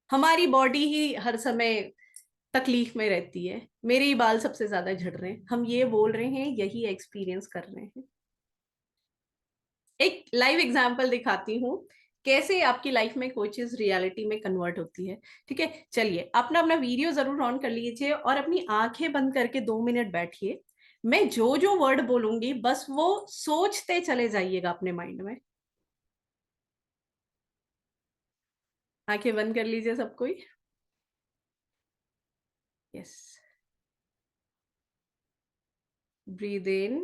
हमारी बॉडी ही हर समय तकलीफ में रहती है, मेरे ही बाल सबसे ज्यादा झड़ रहे हैं। हम ये बोल रहे हैं, यही एक्सपीरियंस कर रहे हैं। एक लाइव एग्जांपल दिखाती हूँ कैसे आपकी लाइफ में कोई चीज रियलिटी में कन्वर्ट होती है। ठीक है, चलिए अपना अपना वीडियो जरूर ऑन कर लीजिए और अपनी आंखें बंद करके 2 मिनट बैठिए। मैं जो जो वर्ड बोलूंगी बस वो सोचते चले जाइएगा अपने माइंड में। आंखें बंद कर लीजिए सब कोई। यस, ब्रीद इन,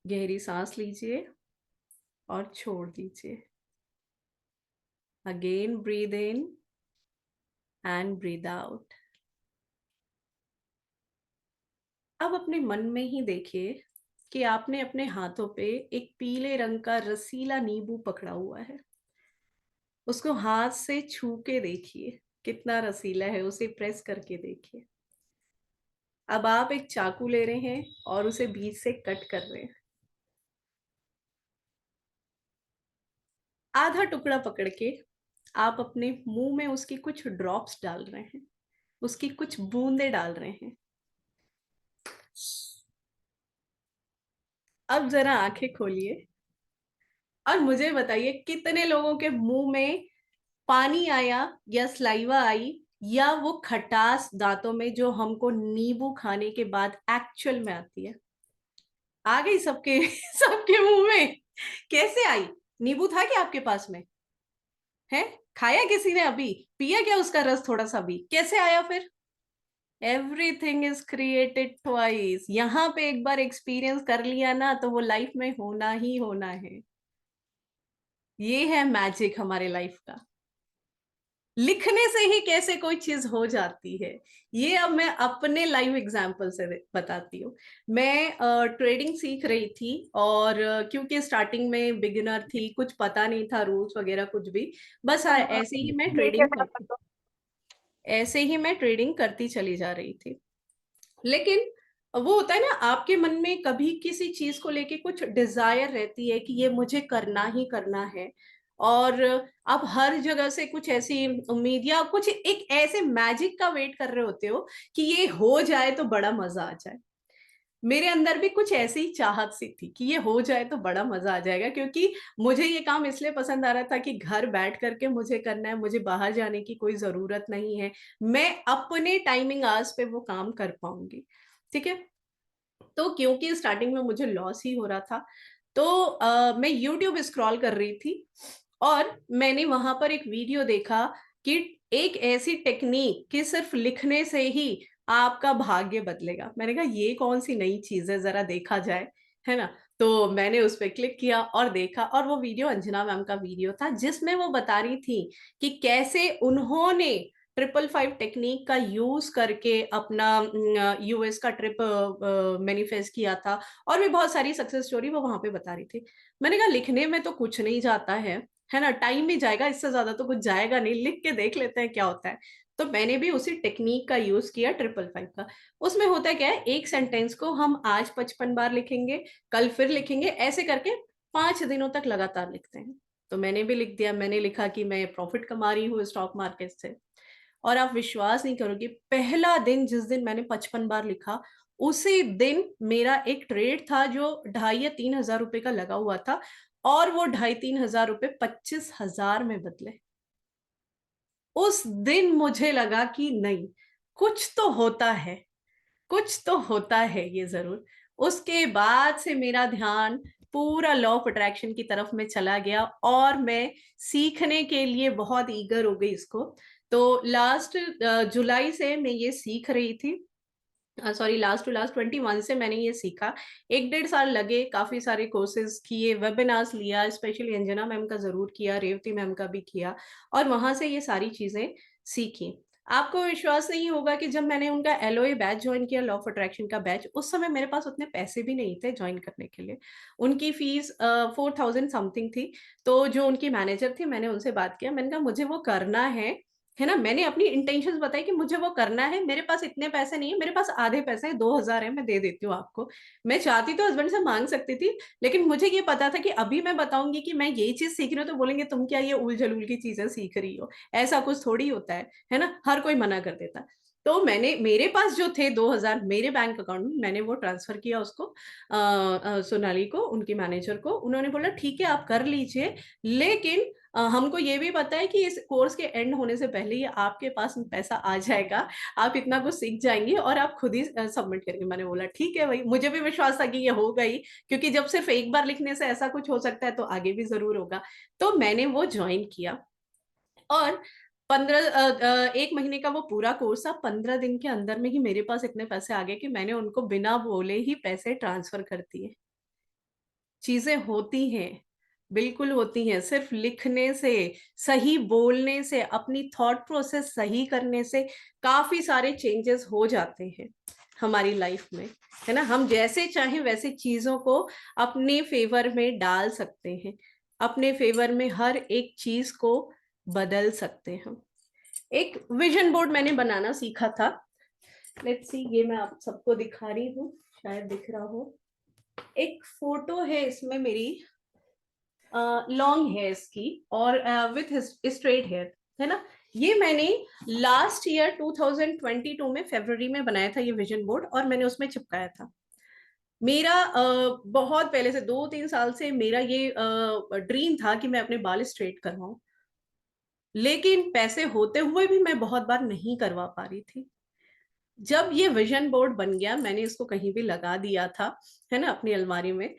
गहरी सांस लीजिए और छोड़ दीजिए। Again breathe in and breathe out. अब अपने मन में ही देखिए कि आपने अपने हाथों पे एक पीले रंग का रसीला नींबू पकड़ा हुआ है। उसको हाथ से छू के देखिए कितना रसीला है, उसे प्रेस करके देखिए। अब आप एक चाकू ले रहे हैं और उसे बीच से कट कर रहे हैं। आधा टुकड़ा पकड़ के आप अपने मुंह में उसकी कुछ ड्रॉप्स डाल रहे हैं, उसकी कुछ बूंदे डाल रहे हैं। अब जरा आंखें खोलिए और मुझे बताइए कितने लोगों के मुंह में पानी आया या सलाइवा आई या वो खटास दांतों में जो हमको नींबू खाने के बाद एक्चुअल में आती है। आ गई सबके सबके मुंह में। कैसे आई? नींबू था क्या आपके पास में? है? खाया किसी ने? अभी पिया क्या उसका रस थोड़ा सा भी? कैसे आया फिर? Everything is created twice. यहाँ पे एक बार एक्सपीरियंस कर लिया ना तो वो लाइफ में होना ही होना है। ये है मैजिक हमारे लाइफ का। लिखने से ही कैसे कोई चीज हो जाती है, ये अब मैं अपने लाइव एग्जांपल से बताती हूँ। मैं ट्रेडिंग सीख रही थी और क्योंकि स्टार्टिंग में बिगिनर थी, कुछ पता नहीं था रूल्स वगैरह कुछ भी, बस ऐसे ही मैं ट्रेडिंग करती चली जा रही थी। लेकिन वो होता है ना, आपके मन में कभी किसी चीज को लेके कुछ डिजायर रहती है कि ये मुझे करना ही करना है, और आप हर जगह से कुछ ऐसी उम्मीद या कुछ एक ऐसे मैजिक का वेट कर रहे होते हो कि ये हो जाए तो बड़ा मजा आ जाए। मेरे अंदर भी कुछ ऐसी ही चाहत सी थी कि ये हो जाए तो बड़ा मजा आ जाएगा, क्योंकि मुझे ये काम इसलिए पसंद आ रहा था कि घर बैठ करके मुझे करना है, मुझे बाहर जाने की कोई जरूरत नहीं है, मैं अपने टाइमिंग आवर्स पे वो काम कर पाऊंगी। ठीक है। तो क्योंकि स्टार्टिंग में मुझे लॉस ही हो रहा था, तो मैं यूट्यूब स्क्रॉल कर रही थी और मैंने वहां पर एक वीडियो देखा कि एक ऐसी टेक्निक कि सिर्फ लिखने से ही आपका भाग्य बदलेगा। मैंने कहा ये कौन सी नई चीज है, जरा देखा जाए, है ना। तो मैंने उस पर क्लिक किया और देखा, और वो वीडियो अंजना मैम का वीडियो था जिसमें वो बता रही थी कि कैसे उन्होंने 555 टेक्निक का यूज करके अपना यूएस का ट्रिप मैनिफेस्ट किया था, और भी बहुत सारी सक्सेस स्टोरी वो वहां पे बता रही थी। मैंने कहा लिखने में तो कुछ नहीं जाता है ना, टाइम भी जाएगा, इससे ज्यादा तो कुछ जाएगा नहीं, लिख के देख लेते हैं क्या होता है। तो मैंने भी उसी टेक्निक का यूज किया 555 का। उसमें होता क्या है, एक सेंटेंस को हम आज 55 बार लिखेंगे, कल फिर लिखेंगे, ऐसे करके 5 दिनों तक लगातार लिखते हैं। तो मैंने भी लिख दिया, मैंने लिखा कि मैं प्रॉफिट कमा रही हूँ स्टॉक मार्केट से, और आप विश्वास नहीं करोगे, पहला दिन जिस दिन मैंने 55 बार लिखा, उसी दिन मेरा एक ट्रेड था जो 2,500 या 3,000 रुपए का लगा हुआ था, और वो 2,500-3,000 रुपए 25,000 में बदले। उस दिन मुझे लगा कि नहीं, कुछ तो होता है, कुछ तो होता है ये जरूर। उसके बाद से मेरा ध्यान पूरा लॉ ऑफ अट्रैक्शन की तरफ में चला गया और मैं सीखने के लिए बहुत ईगर हो गई इसको। तो लास्ट जुलाई से मैं ये सीख रही थी, सॉरी लास्ट टू लास्ट 21 से मैंने ये सीखा। 1-1.5 साल लगे, काफी सारे कोर्सेज किए, वेबिनार्स लिया, स्पेशली अंजना मैम का जरूर किया, रेवती मैम का भी किया, और वहां से ये सारी चीजें सीखी। आपको विश्वास नहीं होगा कि जब मैंने उनका एलओए बैच ज्वाइन किया, लॉ ऑफ अट्रैक्शन का बैच, उस समय मेरे पास उतने पैसे भी नहीं थे ज्वाइन करने के लिए। उनकी फीस 4,000 समथिंग थी। तो जो उनकी मैनेजर थी, मैंने उनसे बात किया, मैंने कहा मुझे वो करना है ना, मैंने अपनी इंटेंशंस बताई कि मुझे वो करना है, मेरे पास इतने पैसे नहीं है, मेरे पास आधे पैसे हैं, 2,000 है, मैं दे देती हूँ आपको। मैं चाहती तो हस्बैंड से मांग सकती थी, लेकिन मुझे ये पता था कि अभी मैं बताऊंगी कि मैं ये चीज सीख रही हूँ तो बोलेंगे तुम क्या ये उल जलूल की चीजें सीख रही हो, ऐसा कुछ थोड़ी होता है ना, हर कोई मना कर देता। तो मैंने, मेरे पास जो थे 2,000 मेरे बैंक अकाउंट में, मैंने वो ट्रांसफर किया उसको, सोनाली को, उनकी मैनेजर को। उन्होंने बोला ठीक है आप कर लीजिए, लेकिन हमको ये भी पता है कि इस कोर्स के एंड होने से पहले ही आपके पास पैसा आ जाएगा, आप इतना कुछ सीख जाएंगे और आप खुद ही सबमिट करेंगे। मैंने बोला ठीक है भाई, मुझे भी विश्वास था कि ये होगा ही, क्योंकि जब सिर्फ एक बार लिखने से ऐसा कुछ हो सकता है तो आगे भी जरूर होगा। तो मैंने वो ज्वाइन किया। और 1 महीने का वो पूरा कोर्स था। 15 दिन के अंदर में ही मेरे पास इतने पैसे आ गए कि मैंने उनको बिना बोले ही पैसे ट्रांसफर कर दिए। चीजें होती हैं, बिल्कुल होती हैं। सिर्फ लिखने से, सही बोलने से, अपनी थॉट प्रोसेस सही करने से काफी सारे चेंजेस हो जाते हैं हमारी लाइफ में, है ना। हम जैसे चाहें वैसे चीजों को अपने फेवर में डाल सकते हैं, अपने फेवर में हर एक चीज को बदल सकते हैं हम। एक विजन बोर्ड मैंने बनाना सीखा था। लेट्स सी, ये मैं आप सबको दिखा रही हूँ, शायद दिख रहा हो। एक फोटो है इसमें मेरी लॉन्ग हेयर्स की और विथ स्ट्रेट हेयर, है ना। ये मैंने लास्ट ईयर 2022 में फरवरी में बनाया था ये विजन बोर्ड, और मैंने उसमें चिपकाया था। मेरा बहुत पहले से 2-3 साल से मेरा ये ड्रीम था कि मैं अपने बाल स्ट्रेट करवाऊं, लेकिन पैसे होते हुए भी मैं बहुत बार नहीं करवा पा रही थी। जब ये विजन बोर्ड बन गया, मैंने इसको कहीं भी लगा दिया था, है ना, अपनी अलमारी में।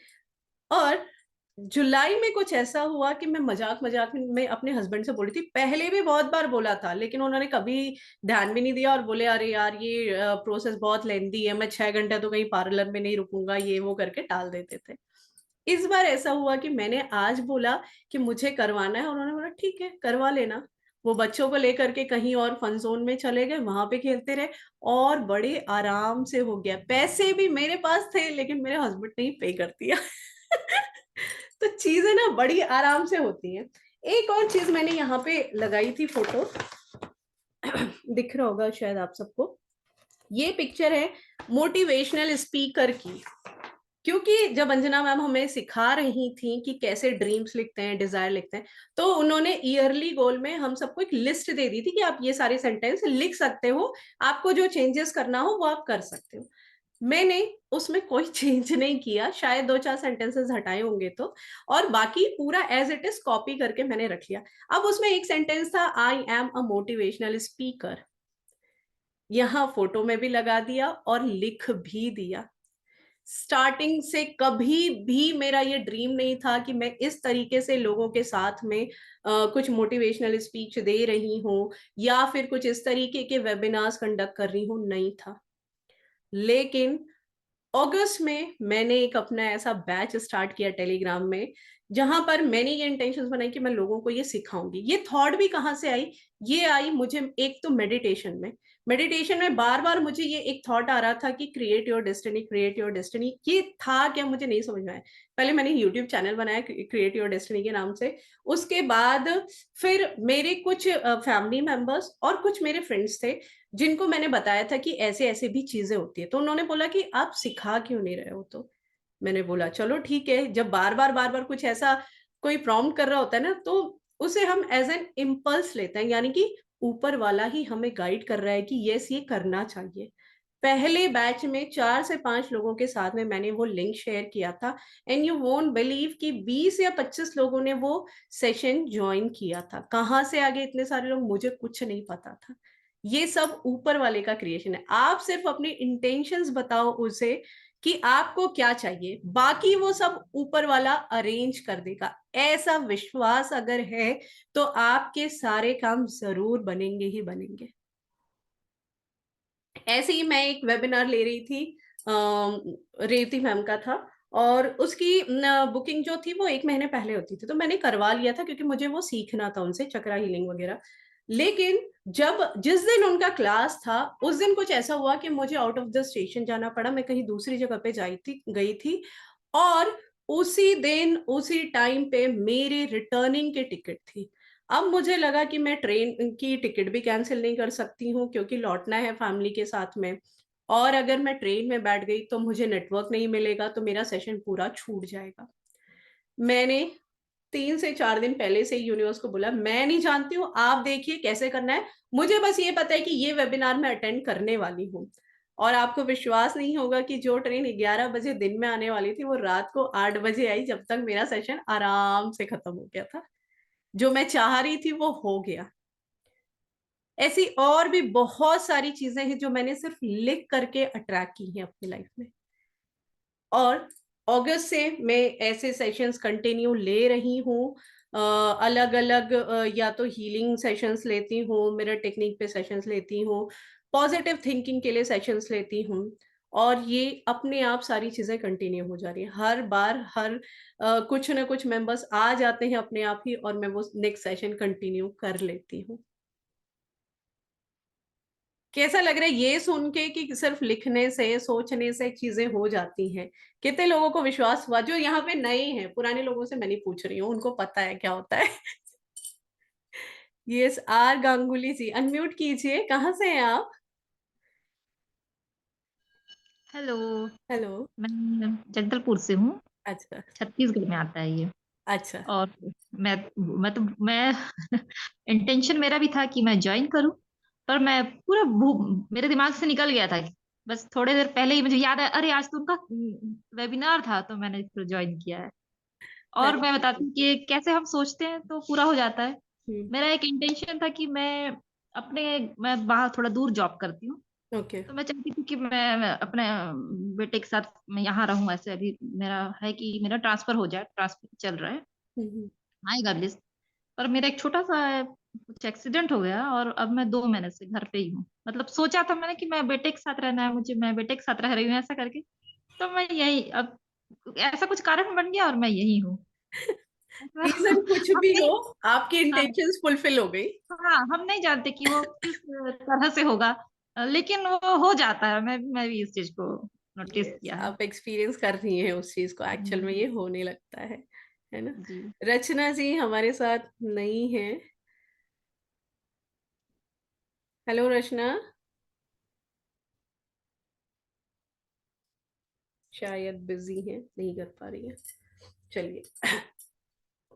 और जुलाई में कुछ ऐसा हुआ कि मैं मजाक मजाक में अपने हस्बैंड से बोली थी, पहले भी बहुत बार बोला था लेकिन उन्होंने कभी ध्यान भी नहीं दिया और बोले अरे यार ये प्रोसेस बहुत लेंदी है, मैं 6 घंटे तो कहीं पार्लर में नहीं रुकूंगा, ये वो करके टाल देते थे। इस बार ऐसा हुआ कि मैंने आज बोला कि मुझे करवाना है, और उन्होंने बोला ठीक है करवा लेना। वो बच्चों को लेकर के कहीं और फन जोन में चले गए, वहां पे खेलते रहे और बड़े आराम से हो गया। पैसे भी मेरे पास थे लेकिन मेरे हस्बैंड ने ही पे कर दिया। तो चीजें ना बड़ी आराम से होती हैं। एक और चीज मैंने यहाँ पे लगाई थी फोटो, दिख रहा होगा शायद आप सबको। ये पिक्चर है मोटिवेशनल स्पीकर की, क्योंकि जब अंजना मैम हमें सिखा रही थी कि कैसे ड्रीम्स लिखते हैं, डिजायर लिखते हैं, तो उन्होंने ईयरली गोल में हम सबको एक लिस्ट दे दी थी कि आप ये सारे सेंटेंस लिख सकते हो, आपको जो चेंजेस करना हो वो आप कर सकते हो। मैंने उसमें कोई चेंज नहीं किया, शायद 2-4 सेंटेंसेस हटाए होंगे तो, और बाकी पूरा एज इट इज कॉपी करके मैंने रख लिया। अब उसमें एक सेंटेंस था, I am a motivational speaker. यहां फोटो में भी लगा दिया और लिख भी दिया। स्टार्टिंग से कभी भी मेरा ये ड्रीम नहीं था कि मैं इस तरीके से लोगों के साथ में कुछ मोटिवेशनल स्पीच दे रही हूँ या फिर कुछ इस तरीके के वेबिनार्स कंडक्ट कर रही हूँ, नहीं था। लेकिन अगस्त में मैंने एक अपना ऐसा बैच स्टार्ट किया टेलीग्राम में, जहां पर मैंने ये इंटेंशंस बनाई कि मैं लोगों को ये सिखाऊंगी। ये थॉट भी कहां से आई? ये आई मुझे एक तो मेडिटेशन में बार बार मुझे ये एक थॉट आ रहा था कि create your destiny, create your destiny. ये था क्या मुझे नहीं समझ में आया। पहले मैंने यूट्यूब चैनल बनाया क्रिएट योर डेस्टिनी के नाम से, उसके बाद फिर मेरे कुछ फैमिली मेंबर्स और कुछ मेरे फ्रेंड्स थे जिनको मैंने बताया था कि ऐसे ऐसे भी चीजें होती है, तो उन्होंने बोला कि आप सिखा क्यों नहीं रहे हो। तो मैंने बोला चलो ठीक है, जब बार बार कुछ ऐसा कोई प्रॉम्प्ट कर रहा होता है ना, तो उसे हम एज एन इम्पल्स लेते हैं, यानी कि ऊपर वाला ही हमें गाइड कर रहा है कि यस ये करना चाहिए। पहले बैच में 4 से 5 लोगों के साथ में मैंने वो लिंक शेयर किया था, एंड यू वोंट बिलीव कि 20 या 25 लोगों ने वो सेशन ज्वाइन किया था। कहाँ से आगे इतने सारे लोग, मुझे कुछ नहीं पता था। ये सब ऊपर वाले का क्रिएशन है। आप सिर्फ अपनी इंटेंशंस बताओ उसे कि आपको क्या चाहिए, बाकी वो सब ऊपर वाला अरेंज कर देगा। ऐसा विश्वास अगर है तो आपके सारे काम जरूर बनेंगे ही बनेंगे। ऐसे ही मैं एक वेबिनार ले रही थी, रेवती मैम का था, और उसकी बुकिंग जो थी वो 1 महीने पहले होती थी, तो मैंने करवा लिया था क्योंकि मुझे वो सीखना था उनसे, चक्रा हीलिंग वगैरह। लेकिन जिस दिन उनका क्लास था, उस दिन कुछ ऐसा हुआ कि मुझे आउट ऑफ द स्टेशन जाना पड़ा, मैं कहीं दूसरी जगह पे गई थी, और उसी दिन उसी टाइम पे मेरे रिटर्निंग की टिकट थी। अब मुझे लगा कि मैं ट्रेन की टिकट भी कैंसिल नहीं कर सकती हूँ क्योंकि लौटना है फैमिली के साथ में, और अगर मैं ट्रेन में बैठ गई तो मुझे नेटवर्क नहीं मिलेगा, तो मेरा सेशन पूरा छूट जाएगा। मैंने 3 से 4 दिन पहले से यूनिवर्स को बोला, मैं नहीं जानती हूँ, आप देखिए कैसे करना है, मुझे बस ये पता है कि ये वेबिनार मैं अटेंड करने वाली हूँ। और आपको विश्वास नहीं होगा कि जो ट्रेन 11 बजे दिन में आने वाली थी वो रात को 8 बजे आई, जब तक मेरा सेशन आराम से खत्म हो गया था। जो मैं चाह रही थी वो हो गया। ऐसी और भी बहुत सारी चीजें हैं जो मैंने सिर्फ लिख करके अट्रैक्ट की हैं अपनी लाइफ में, और अगस्त से मैं ऐसे सेशंस कंटिन्यू ले रही हूँ। अलग अलग या तो हीलिंग सेशंस लेती हूँ, मिरर टेक्निक पे सेशंस लेती हूँ, पॉजिटिव थिंकिंग के लिए सेशंस लेती हूँ, और ये अपने आप सारी चीजें कंटिन्यू हो जा रही है। हर बार कुछ ना कुछ मेंबर्स आ जाते हैं अपने आप ही, और मैं वो नेक्स्ट सेशन कंटिन्यू कर लेती हूँ। कैसा लग रहा है ये सुन के कि सिर्फ लिखने से, सोचने से चीजें हो जाती हैं? कितने लोगों को विश्वास हुआ? जो यहाँ पे नए हैं, पुराने लोगों से मैं नहीं पूछ रही हूँ, उनको पता है क्या होता है। Yes, R Ganguly ji, unmute कीजिए। कहाँ से हैं आप? हेलो। हेलो। मैं जगदलपुर से हूँ। अच्छा छत्तीसगढ़ में आता है ये। अच्छा। और मैं इंटेंशन मेरा भी था कि मैं ज्वाइन करूँ, पर मैं पूरा मेरे दिमाग से निकल गया था। बस थोड़ी देर पहले ही मुझे याद है, अरे आज तो उनका वेबिनार था, तो मैंने फिर ज्वाइन किया है। और वेरी मैं बताती हूँ कि कैसे हम सोचते हैं तो पूरा हो जाता है। गुड। मेरा एक इंटेंशन था कि मैं बाहर थोड़ा दूर जॉब करती हूँ, ओके। तो मैं चाहती थी कि मैं अपने बेटे के साथ मैं यहाँ रहूं। ऐसे अभी मेरा है कि मेरा ट्रांसफर हो जाए, ट्रांसफर चल रहा है, आएगा लिस्ट। पर मेरा एक छोटा सा कुछ एक्सीडेंट हो गया, और अब मैं 2 महीने से घर पे ही हूँ। मतलब सोचा था मैंने कि मैं बेटे के साथ रहना है मुझे, मैं बेटे के साथ रह रही हूँ ऐसा करके। तो मैं यही अब ऐसा कुछ कारण बन गया और मैं यही हूँ। रीजन कुछ हम भी नहीं। हो, आपकी हाँ, इंटेंशंस फुलफिल हो गई। हाँ, हम नहीं जानते कि वो किस तरह से होगा, लेकिन वो हो जाता है। मैं भी इस चीज को नोटिस यस, किया है। आप एक्सपीरियंस कर रही हैं उस चीज को, एक्चुअल में हम्म, ये होने लगता है ना? जी। रचना जी हमारे साथ नहीं है। हेलो रचना। शायद बिजी है, नहीं कर पा रही है। चलिए।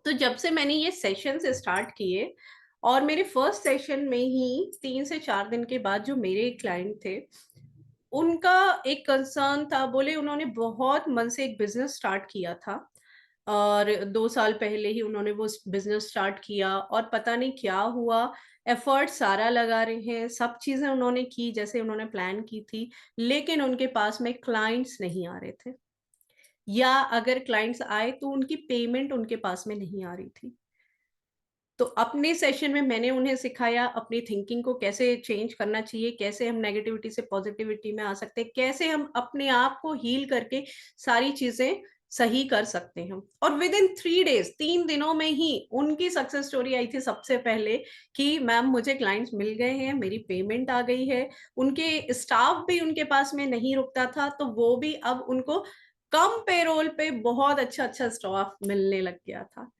तो जब से मैंने ये सेशन स्टार्ट किए, और मेरे फर्स्ट सेशन में ही 3 से 4 दिन के बाद जो मेरे क्लाइंट थे, उनका एक कंसर्न था। बोले उन्होंने बहुत मन से एक बिजनेस स्टार्ट किया था, और 2 साल पहले ही उन्होंने वो बिजनेस स्टार्ट किया, और पता नहीं क्या हुआ, एफर्ट सारा लगा रहे हैं, सब चीजें उन्होंने की जैसे उन्होंने प्लान की थी, लेकिन उनके पास में क्लाइंट्स नहीं आ रहे थे, या अगर क्लाइंट्स आए तो उनकी पेमेंट उनके पास में नहीं आ रही थी। तो अपने सेशन में मैंने उन्हें सिखाया अपनी थिंकिंग को कैसे चेंज करना चाहिए, कैसे हम नेगेटिविटी से पॉजिटिविटी में आ सकते हैं, कैसे हम अपने आप को हील करके सारी चीजें सही कर सकते हैं। और विद इन 3 डेज, 3 दिनों में ही उनकी सक्सेस स्टोरी आई थी सबसे पहले, कि मैम मुझे क्लाइंट्स मिल गए हैं, मेरी पेमेंट आ गई है। उनके स्टाफ भी उनके पास में नहीं रुकता था, तो वो भी अब उनको कम पेरोल पे बहुत अच्छा अच्छा स्टाफ मिलने लग गया था।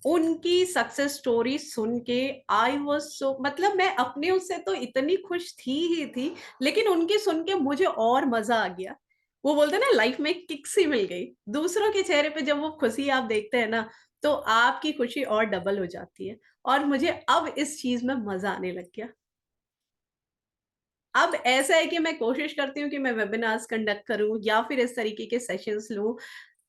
उनकी सक्सेस स्टोरी सुन के आई वाज सो, मतलब मैं अपने उससे तो इतनी खुश थी ही थी, लेकिन उनकी सुन के मुझे और मजा आ गया। वो बोलते हैं ना, लाइफ में किक सी मिल गई। दूसरों के चेहरे पे जब वो खुशी आप देखते हैं ना, तो आपकी खुशी और डबल हो जाती है। और मुझे अब इस चीज में मजा आने लग गया। अब ऐसा है कि मैं कोशिश करती हूँ कि मैं वेबिनार्स कंडक्ट करूं, या फिर इस तरीके के सेशंस लूं,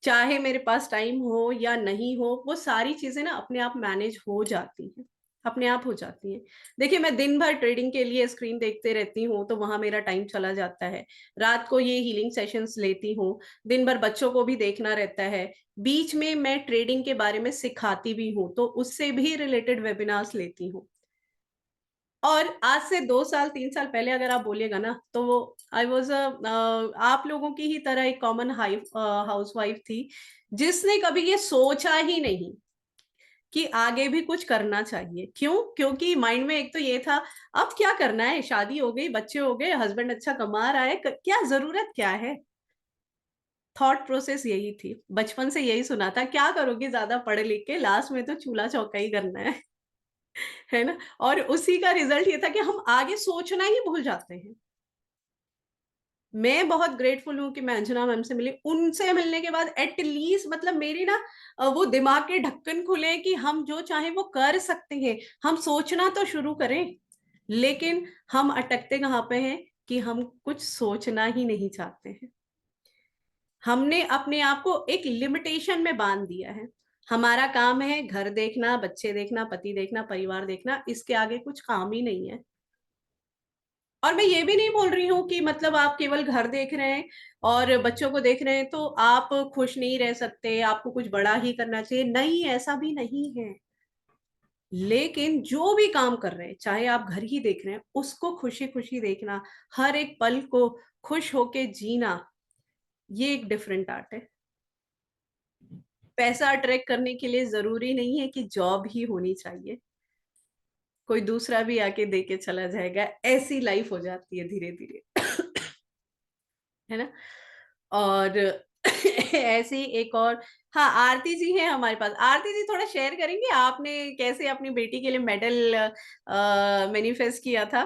चाहे मेरे पास टाइम हो या नहीं हो, वो सारी चीजें ना अपने आप मैनेज हो जाती हैं, अपने आप हो जाती हैं। देखिए, मैं दिन भर ट्रेडिंग के लिए स्क्रीन देखते रहती हूँ, तो वहां मेरा टाइम चला जाता है। रात को ये हीलिंग सेशंस लेती हूँ, दिन भर बच्चों को भी देखना रहता है, बीच में मैं ट्रेडिंग के बारे में सिखाती भी हूँ, तो उससे भी रिलेटेड वेबिनार्स लेती हूँ। और आज से 2 साल 3 साल पहले अगर आप बोलिएगा ना, तो वो आई वॉज आप लोगों की ही तरह एक कॉमन हाउस वाइफ थी, जिसने कभी ये सोचा ही नहीं कि आगे भी कुछ करना चाहिए। क्यों? क्योंकि माइंड में एक तो ये था, अब क्या करना है, शादी हो गई, बच्चे हो गए, हस्बैंड अच्छा कमा रहा है, क्या जरूरत क्या है। थॉट प्रोसेस यही थी, बचपन से यही सुना था, क्या करोगे ज्यादा पढ़ लिख के, लास्ट में तो चूल्हा चौका ही करना है ना? और उसी का रिजल्ट ये था कि हम आगे सोचना ही भूल जाते हैं। मैं बहुत ग्रेटफुल हूं कि मैं अंजना मैम से मिली। उनसे मिलने के बाद एटलीस्ट मतलब मेरी ना वो दिमाग के ढक्कन खुले कि हम जो चाहे वो कर सकते हैं, हम सोचना तो शुरू करें। लेकिन हम अटकते कहाँ पे हैं कि हम कुछ सोचना ही नहीं चाहते हैं। हमने अपने आप को एक लिमिटेशन में बांध दिया है। हमारा काम है घर देखना, बच्चे देखना, पति देखना, परिवार देखना, इसके आगे कुछ काम ही नहीं है। और मैं ये भी नहीं बोल रही हूँ कि मतलब आप केवल घर देख रहे हैं और बच्चों को देख रहे हैं तो आप खुश नहीं रह सकते, आपको कुछ बड़ा ही करना चाहिए। नहीं, ऐसा भी नहीं है। लेकिन जो भी काम कर रहे हैं, चाहे आप घर ही देख रहे हैं, उसको खुशी खुशी देखना, हर एक पल को खुश होके जीना, ये एक डिफरेंट आर्ट है। पैसा अट्रैक्ट करने के लिए जरूरी नहीं है कि जॉब ही होनी चाहिए, कोई दूसरा भी आके दे के चला जाएगा, ऐसी लाइफ हो जाती है धीरे धीरे। है ना। और ऐसे ही एक और, हाँ आरती जी हैं हमारे पास। आरती जी थोड़ा शेयर करेंगे आपने कैसे अपनी बेटी के लिए मेडल मैनिफेस्ट किया था?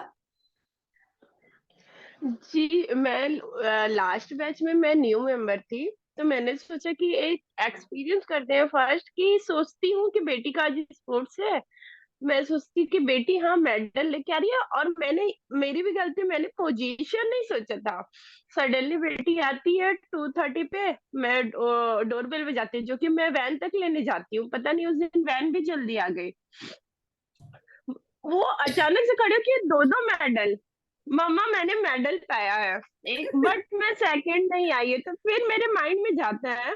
जी, मैं लास्ट बैच में मैं न्यू मेंबर थी, तो मैंने सोचा कि एक एक्सपीरियंस करते हैं फर्स्ट। कि सोचती हूँ कि बेटी का आज स्पोर्ट्स है, मैं सोचती कि बेटी हाँ मेडल लेके आ रही है, और मेरी भी गलती, मैंने पोजीशन नहीं सोचा था। सडनली बेटी आती है 2:30 पे, मैं डोरबेल बजाती हूँ, जो कि मैं वैन तक लेने जाती हूँ, पता नहीं उस दिन वैन भी जल्दी आ गई। वो अचानक से खड़े हो कि दो दो मेडल, मम्मा मैंने मेडल पाया है एक, बट मैं सेकंड नहीं आई है। तो फिर मेरे माइंड में जाता है,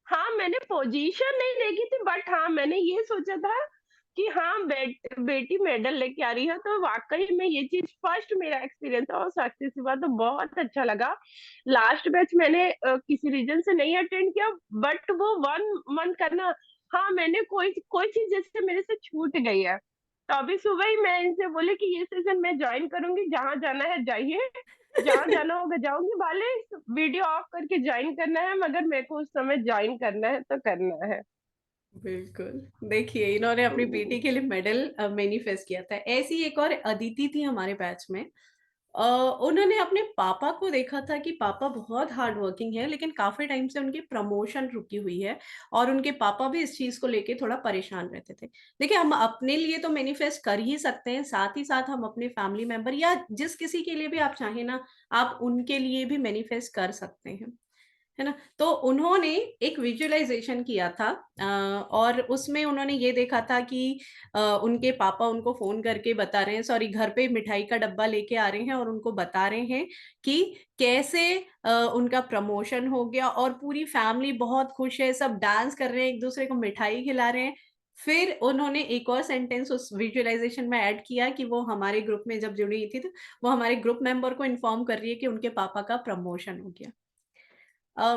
हाँ मैंने पोजीशन नहीं देखी थी, बट हाँ मैंने ये सोचा था कि हाँ बेटी मेडल लेके आ रही है। तो वाकई में ये चीज फर्स्ट मेरा एक्सपीरियंस था, और सक्सेस हुआ तो बहुत अच्छा लगा। लास्ट बैच मैंने किसी रीजन से नहीं अटेंड किया, बट वो 1 मंथ करना, हाँ मैंने कोई कोई चीज जैसे मेरे से छूट गई है, तो अभी सुबह ही मैं इनसे बोले कि ये सेशन मैं ज्वाइन करूंगी, जहां जाना है जाइए, जहां जाना होगा जाऊंगी, भले वीडियो ऑफ करके ज्वाइन करना है, मगर मेरे को उस समय ज्वाइन करना है तो करना है। बिल्कुल, देखिए इन्होंने अपनी बेटी के लिए मेडल मैनिफेस्ट किया था। ऐसी एक और अदिति थी हमारे बैच में। उन्होंने अपने पापा को देखा था कि पापा बहुत हार्ड वर्किंग है, लेकिन काफी टाइम से उनकी प्रमोशन रुकी हुई है, और उनके पापा भी इस चीज को लेके थोड़ा परेशान रहते थे। देखिए हम अपने लिए तो मैनिफेस्ट कर ही सकते हैं, साथ ही साथ हम अपने फैमिली मेंबर या जिस किसी के लिए भी आप चाहें ना, आप उनके लिए भी मैनिफेस्ट कर सकते हैं, है ना। तो उन्होंने एक विजुअलाइजेशन किया था, और उसमें उन्होंने ये देखा था कि उनके पापा उनको फोन करके बता रहे हैं, सॉरी घर पे मिठाई का डब्बा लेके आ रहे हैं और उनको बता रहे हैं कि कैसे उनका प्रमोशन हो गया, और पूरी फैमिली बहुत खुश है, सब डांस कर रहे हैं, एक दूसरे को मिठाई खिला रहे हैं। फिर उन्होंने एक और सेंटेंस उस विजुअलाइजेशन में ऐड किया कि वो हमारे ग्रुप में जब जुड़ी थी, तो वो हमारे ग्रुप मेंबर को इन्फॉर्म कर रही है कि उनके पापा का प्रमोशन हो गया।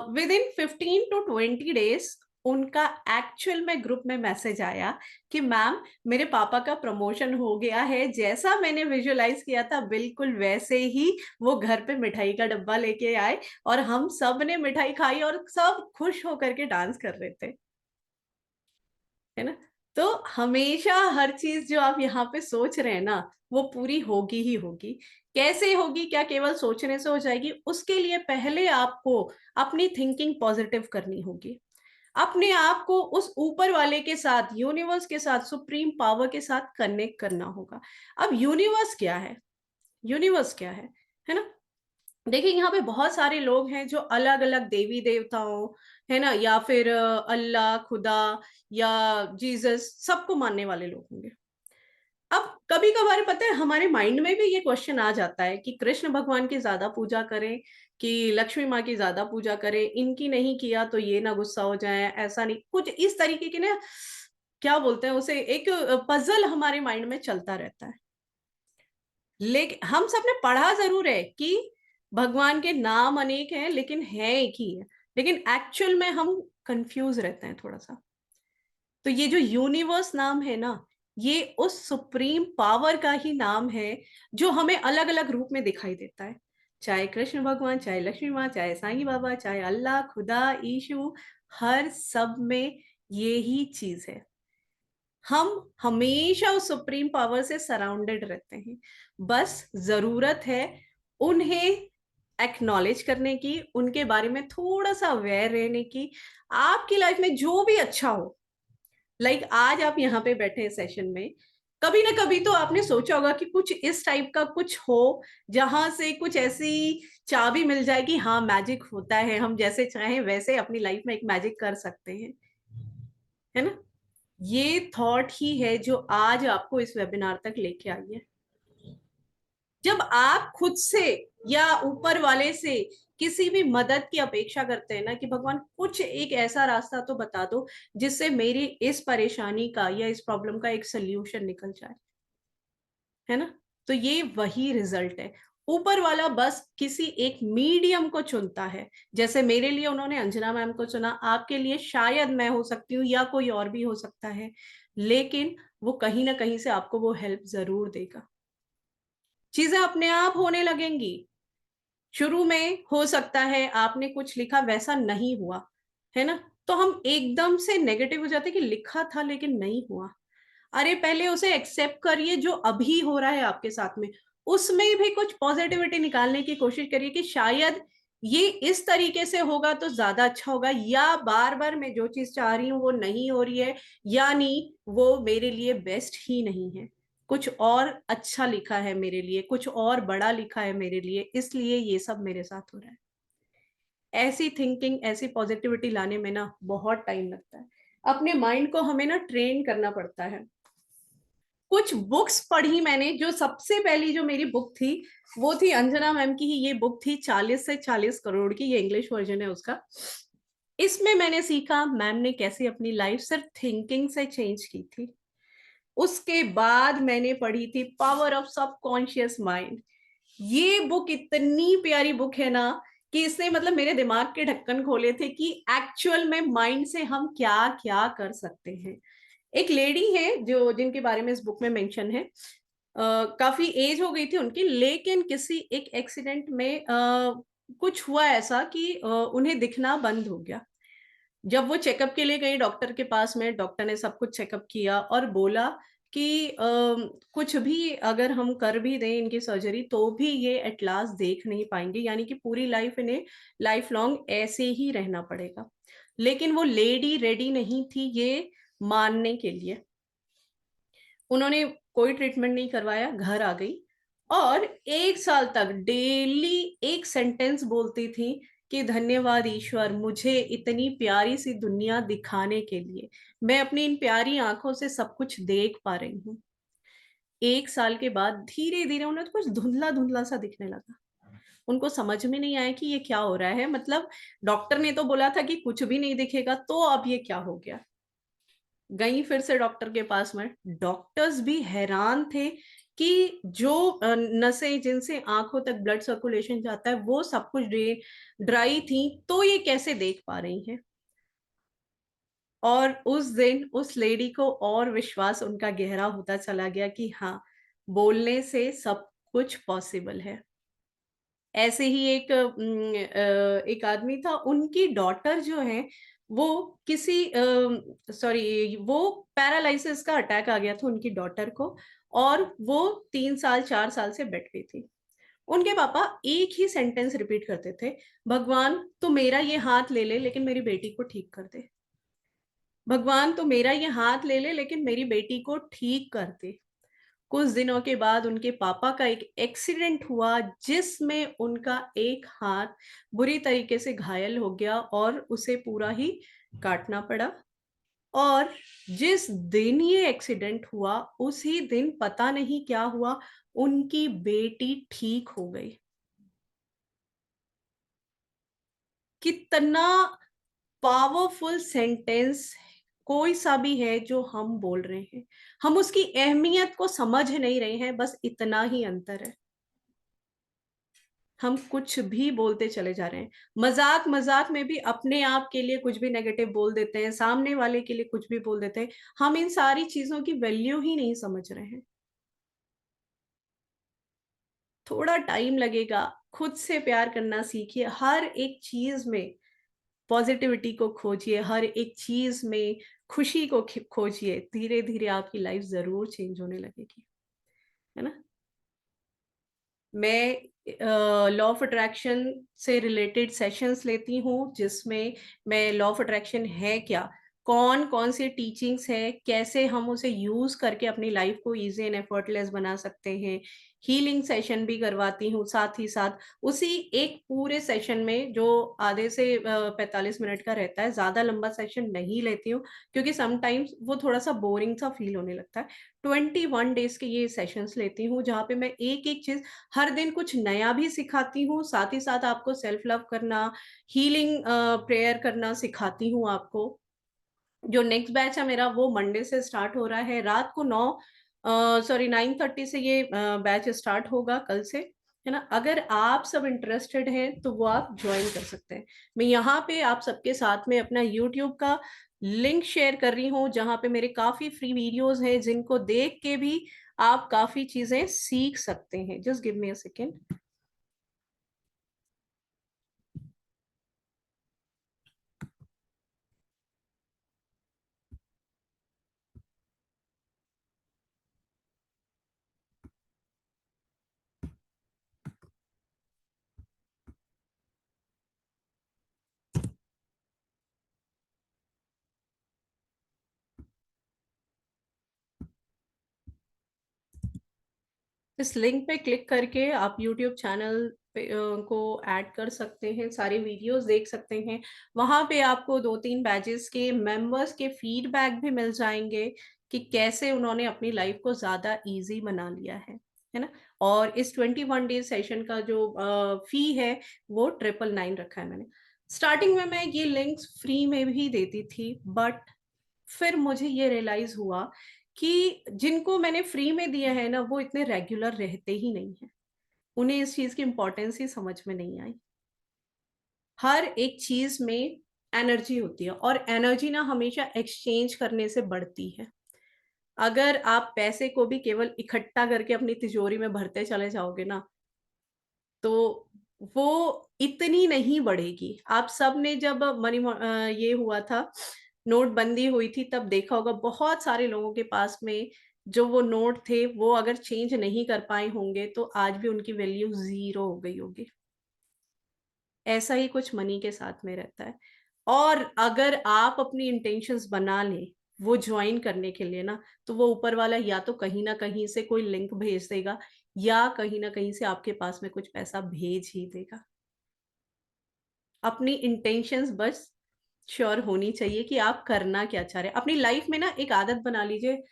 विद इन 15 to 20 डेज उनका एक्चुअल में ग्रुप में मैसेज आया कि मैम मेरे पापा का प्रमोशन हो गया है, जैसा मैंने विजुअलाइज किया था बिल्कुल वैसे ही वो घर पे मिठाई का डब्बा लेके आए, और हम सब ने मिठाई खाई और सब खुश होकर के डांस कर रहे थे, है ना। तो हमेशा हर चीज जो आप यहाँ पे सोच रहे हैं ना, वो पूरी होगी ही होगी। कैसे होगी, क्या केवल सोचने से हो जाएगी? उसके लिए पहले आपको अपनी थिंकिंग पॉजिटिव करनी होगी, अपने आप को उस ऊपर वाले के साथ, यूनिवर्स के साथ, सुप्रीम पावर के साथ कनेक्ट करना होगा। अब यूनिवर्स क्या है? यूनिवर्स क्या है ना। देखिए यहाँ पे बहुत सारे लोग हैं जो अलग अलग देवी देवताओं, है ना, या फिर अल्लाह, खुदा या जीसस, सबको मानने वाले लोग होंगे। अब कभी कभार पता है हमारे माइंड में भी ये क्वेश्चन आ जाता है कि कृष्ण भगवान की ज्यादा पूजा करें कि लक्ष्मी माँ की ज्यादा पूजा करें, इनकी नहीं किया तो ये ना गुस्सा हो जाए, ऐसा नहीं, कुछ इस तरीके के ना, क्या बोलते हैं उसे, एक पजल हमारे माइंड में चलता रहता है। लेकिन हम सब ने पढ़ा जरूर है कि भगवान के नाम अनेक हैं लेकिन है एक ही है, लेकिन एक्चुअल में हम कंफ्यूज रहते हैं थोड़ा सा। तो ये जो यूनिवर्स नाम है ना, ये उस सुप्रीम पावर का ही नाम है जो हमें अलग अलग रूप में दिखाई देता है, चाहे कृष्ण भगवान, चाहे लक्ष्मी माँ, चाहे साईं बाबा, चाहे अल्लाह, खुदा, ईशु, हर सब में ये ही चीज है। हम हमेशा उस सुप्रीम पावर से सराउंडेड रहते हैं, बस जरूरत है उन्हें एक्नॉलेज करने की, उनके बारे में थोड़ा सा अवेयर रहने की। आपकी लाइफ में जो भी अच्छा हो, लाइक आज आप यहाँ पे बैठे हैं सेशन में, कभी ना कभी तो आपने सोचा होगा कि कुछ इस टाइप का कुछ हो जहां से कुछ ऐसी चाबी मिल जाए कि हाँ मैजिक होता है, हम जैसे चाहें वैसे अपनी लाइफ में एक मैजिक कर सकते हैं, है ना। ये थॉट ही है जो आज आपको इस वेबिनार तक लेके आई है। जब आप खुद से या ऊपर वाले से किसी भी मदद की अपेक्षा करते हैं ना कि भगवान कुछ एक ऐसा रास्ता तो बता दो जिससे मेरी इस परेशानी का या इस प्रॉब्लम का एक सोल्यूशन निकल जाए, है ना। तो ये वही रिजल्ट है। ऊपर वाला बस किसी एक मीडियम को चुनता है। जैसे मेरे लिए उन्होंने अंजना मैम को चुना, आपके लिए शायद मैं हो सकती हूँ या कोई और भी हो सकता है, लेकिन वो कहीं ना कहीं से आपको वो हेल्प जरूर देगा। चीजें अपने आप होने लगेंगी। शुरू में हो सकता है आपने कुछ लिखा वैसा नहीं हुआ, है ना, तो हम एकदम से नेगेटिव हो जाते कि लिखा था लेकिन नहीं हुआ। अरे पहले उसे एक्सेप्ट करिए जो अभी हो रहा है आपके साथ में, उसमें भी कुछ पॉजिटिविटी निकालने की कोशिश करिए कि शायद ये इस तरीके से होगा तो ज्यादा अच्छा होगा, या बार बार मैं जो चीज चाह रही हूँ वो नहीं हो रही है, यानी वो मेरे लिए बेस्ट ही नहीं है, कुछ और अच्छा लिखा है मेरे लिए, कुछ और बड़ा लिखा है मेरे लिए, इसलिए ये सब मेरे साथ हो रहा है। ऐसी थिंकिंग, ऐसी पॉजिटिविटी लाने में ना बहुत टाइम लगता है। अपने माइंड को हमें ना ट्रेन करना पड़ता है। कुछ बुक्स पढ़ी मैंने, जो सबसे पहली जो मेरी बुक थी वो थी अंजना मैम की ही ये बुक थी 40 से 40 करोड़ की, ये इंग्लिश वर्जन है उसका। इसमें मैंने सीखा मैम ने कैसे अपनी लाइफ सिर्फ थिंकिंग से चेंज की थी। उसके बाद मैंने पढ़ी थी पावर ऑफ सबकॉन्शियस माइंड। ये बुक इतनी प्यारी बुक है ना कि इसने मतलब मेरे दिमाग के ढक्कन खोले थे कि एक्चुअल में माइंड से हम क्या क्या कर सकते हैं। एक लेडी है जो जिनके बारे में इस बुक में मेंशन है, काफी एज हो गई थी उनकी, लेकिन किसी एक एक्सीडेंट में कुछ हुआ ऐसा कि उन्हें दिखना बंद हो गया। जब वो चेकअप के लिए गई डॉक्टर के पास में, डॉक्टर ने सब कुछ चेकअप किया और बोला कि कुछ भी अगर हम कर भी दें इनकी सर्जरी तो भी ये एट लास्ट देख नहीं पाएंगे, यानी कि पूरी लाइफ इन्हें लाइफ लॉन्ग ऐसे ही रहना पड़ेगा। लेकिन वो लेडी रेडी नहीं थी ये मानने के लिए। उन्होंने कोई ट्रीटमेंट नहीं करवाया, घर आ गई और 1 साल तक डेली एक सेंटेंस बोलती थी कि धन्यवाद ईश्वर मुझे इतनी प्यारी सी दुनिया दिखाने के लिए, मैं अपनी इन प्यारी आंखों से सब कुछ देख पा रही हूँ। 1 साल के बाद धीरे धीरे उन्हें तो कुछ धुंधला धुंधला सा दिखने लगा। उनको समझ में नहीं आया कि ये क्या हो रहा है, मतलब डॉक्टर ने तो बोला था कि कुछ भी नहीं दिखेगा, तो अब ये क्या हो गया। गई फिर से डॉक्टर के पास में, डॉक्टर्स भी हैरान थे कि जो नसें जिनसे आंखों तक ब्लड सर्कुलेशन जाता है वो सब कुछ ड्राई थी, तो ये कैसे देख पा रही हैं। और उस दिन उस लेडी को और विश्वास उनका गहरा होता चला गया कि हाँ, बोलने से सब कुछ पॉसिबल है। ऐसे ही एक आदमी था, उनकी डॉटर जो है वो किसी सॉरी वो पैरालिसिस का अटैक आ गया था उनकी डॉटर को, और वो 3 साल 4 साल से बेड पे थी। उनके पापा एक ही सेंटेंस रिपीट करते थे, भगवान तो मेरा ये हाथ ले ले लेकिन मेरी बेटी को ठीक कर दे, भगवान तो मेरा ये हाथ ले ले लेकिन मेरी बेटी को ठीक कर दे। कुछ दिनों के बाद उनके पापा का एक एक्सीडेंट हुआ जिसमें उनका एक हाथ बुरी तरीके से घायल हो गया और उसे पूरा ही काटना पड़ा। और जिस दिन ये एक्सीडेंट हुआ उसी दिन पता नहीं क्या हुआ, उनकी बेटी ठीक हो गई। कितना पावरफुल सेंटेंस कोई सा भी है जो हम बोल रहे हैं, हम उसकी अहमियत को समझ नहीं रहे हैं, बस इतना ही अंतर है। हम कुछ भी बोलते चले जा रहे हैं, मजाक मजाक में भी अपने आप के लिए कुछ भी नेगेटिव बोल देते हैं, सामने वाले के लिए कुछ भी बोल देते हैं। हम इन सारी चीजों की वैल्यू ही नहीं समझ रहे हैं। थोड़ा टाइम लगेगा, खुद से प्यार करना सीखिए, हर एक चीज में पॉजिटिविटी को खोजिए, हर एक चीज में खुशी को खोजिए, धीरे धीरे आपकी लाइफ जरूर चेंज होने लगेगी, है ना। मैं लॉ ऑफ अट्रैक्शन से रिलेटेड सेशंस लेती हूँ जिसमें मैं लॉ ऑफ अट्रैक्शन है क्या, कौन कौन सी टीचिंग्स है, कैसे हम उसे यूज करके अपनी लाइफ को इजी एंड एफर्टलेस बना सकते हैं। हीलिंग सेशन भी करवाती हूँ साथ ही साथ। उसी एक पूरे सेशन में जो आधे से 45 मिनट का रहता है, ज्यादा लंबा सेशन नहीं लेती हूँ क्योंकि समटाइम्स वो थोड़ा सा बोरिंग सा फील होने लगता है। 21 डेज के ये सेशंस लेती हूँ जहाँ पे मैं एक एक चीज हर दिन कुछ नया भी सिखाती हूँ, साथ ही साथ आपको सेल्फ लव करना, हीलिंग प्रेयर करना सिखाती हूँ आपको। जो नेक्स्ट बैच है मेरा वो मंडे से स्टार्ट हो रहा है, रात को 9:30 से ये बैच स्टार्ट होगा कल से, है ना। अगर आप सब इंटरेस्टेड हैं तो वो आप ज्वाइन कर सकते हैं। मैं यहाँ पे आप सबके साथ में अपना यूट्यूब का लिंक शेयर कर रही हूँ जहाँ पे मेरे काफी फ्री वीडियोस हैं जिनको देख के भी आप काफी चीजें सीख सकते हैं। Just give me a second. इस लिंक पे क्लिक करके आप YouTube चैनल को ऐड कर सकते हैं, सारी वीडियोस देख सकते हैं। वहां पे आपको 2-3 बैचेस के मेंबर्स के फीडबैक भी मिल जाएंगे कि कैसे उन्होंने अपनी लाइफ को ज्यादा इजी बना लिया है ना। और इस 21 डेज सेशन का जो फी है वो 999 रखा है मैंने। स्टार्टिंग में मैं ये लिंक्स फ्री में भी देती थी, बट फिर मुझे ये रियलाइज हुआ कि जिनको मैंने फ्री में दिया है ना वो इतने रेगुलर रहते ही नहीं है, उन्हें इस चीज की इंपॉर्टेंस ही समझ में नहीं आई। हर एक चीज में एनर्जी होती है और एनर्जी ना हमेशा एक्सचेंज करने से बढ़ती है। अगर आप पैसे को भी केवल इकट्ठा करके अपनी तिजोरी में भरते चले जाओगे ना तो वो इतनी नहीं बढ़ेगी। आप सब ने जब ये हुआ था, नोटबंदी हुई थी, तब देखा होगा बहुत सारे लोगों के पास में जो वो नोट थे वो अगर चेंज नहीं कर पाए होंगे तो आज भी उनकी वैल्यू 0 हो गई होगी। ऐसा ही कुछ मनी के साथ में रहता है। और अगर आप अपनी इंटेंशंस बना लें वो ज्वाइन करने के लिए ना, तो वो ऊपर वाला या तो कहीं ना कहीं से कोई लिंक भेज देगा या कहीं ना कहीं से आपके पास में कुछ पैसा भेज ही देगा। अपनी इंटेंशंस बस श्योर होनी चाहिए कि आप करना क्या चाह रहे हैं। अपनी लाइफ में ना एक आदत बना लीजिए,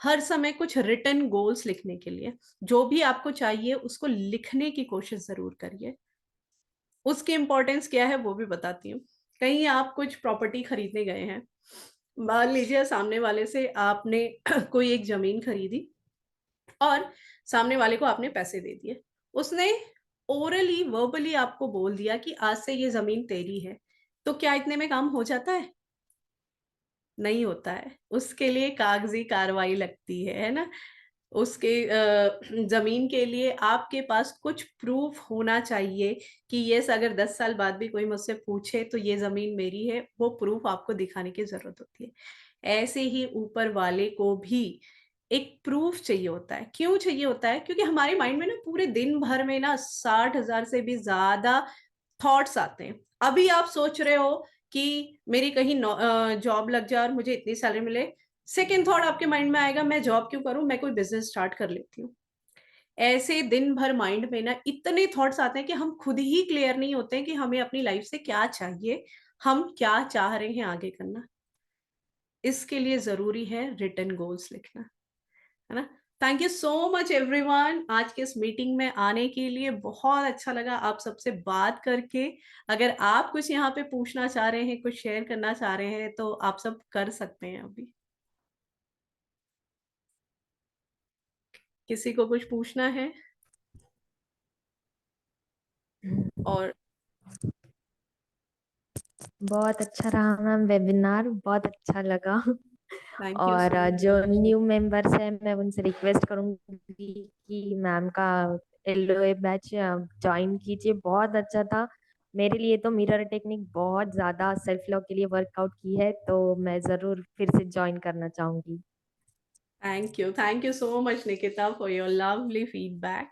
हर समय कुछ रिटन गोल्स लिखने के लिए। जो भी आपको चाहिए उसको लिखने की कोशिश जरूर करिए। उसकी इंपॉर्टेंस क्या है वो भी बताती हूँ। कहीं आप कुछ प्रॉपर्टी खरीदने गए हैं, मान लीजिए सामने वाले से आपने कोई एक जमीन खरीदी और सामने वाले को आपने पैसे दे दिए। उसने ओरली वर्बली आपको बोल दिया कि आज से ये जमीन तेरी है, तो क्या इतने में काम हो जाता है? नहीं होता है, उसके लिए कागजी कार्रवाई लगती है ना। उसके जमीन के लिए आपके पास कुछ प्रूफ होना चाहिए कि यस, अगर 10 साल बाद भी कोई मुझसे पूछे तो ये जमीन मेरी है, वो प्रूफ आपको दिखाने की जरूरत होती है। ऐसे ही ऊपर वाले को भी एक प्रूफ चाहिए होता है। क्यों चाहिए होता है? क्योंकि हमारे माइंड में ना पूरे दिन भर में ना 60,000 से भी ज्यादा थॉट्स आते हैं। अभी आप सोच रहे हो कि मेरी कहीं जॉब लग जाए और मुझे इतनी सैलरी मिले, सेकेंड थॉट आपके माइंड में आएगा मैं जॉब क्यों करूं, मैं कोई बिजनेस स्टार्ट कर लेती हूँ। ऐसे दिन भर माइंड में ना इतने थॉट्स आते हैं कि हम खुद ही क्लियर नहीं होते हैं कि हमें अपनी लाइफ से क्या चाहिए, हम क्या चाह रहे हैं आगे करना। इसके लिए जरूरी है रिटन गोल्स लिखना, है ना। Thank you so much everyone, आज के इस मीटिंग में आने के लिए। बहुत अच्छा लगा आप सबसे बात करके। अगर आप कुछ यहाँ पे पूछना चाह रहे हैं, कुछ शेयर करना चाह रहे हैं तो आप सब कर सकते हैं अभी। किसी को कुछ पूछना है? और बहुत अच्छा रहा मैम वेबिनार, बहुत अच्छा लगा। थैंक यू और सो जो मच। न्यू मेंबर्स हैं मैं उनसे रिक्वेस्ट करूंगी कि मैम का एलओए बैच ज्वाइन कीजिए, बहुत अच्छा था। मेरे लिए तो मिरर टेक्निक बहुत ज्यादा सेल्फ लव के लिए वर्कआउट की है, तो मैं जरूर फिर से ज्वाइन करना चाहूंगी। Thank you so much Nikita for your lovely feedback.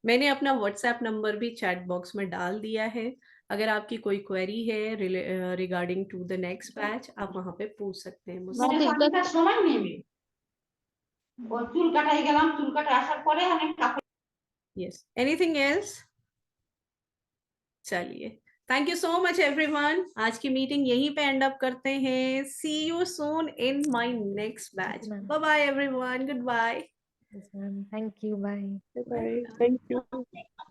मैंने अपना व्हाट्सएप नंबर भी चैट बॉक्स में डाल दिया है। अगर आपकी कोई क्वेरी है regarding to the next batch, आप वहां पे पूछ सकते हैं मुझसे। মানে সন্ধ্যার সময় নেবে ও চুল কাটাই গেলাম, চুল কাটা আসার পরে আমি কাপড় यस, एनीथिंग एल्स? चलिए, thank you so much everyone. आज की मीटिंग यहीं पे एंड अप करते हैं। See you soon in my next batch. ma'am. Bye bye everyone, goodbye. Yes, ma'am. Thank you. Bye. Bye. Thank you.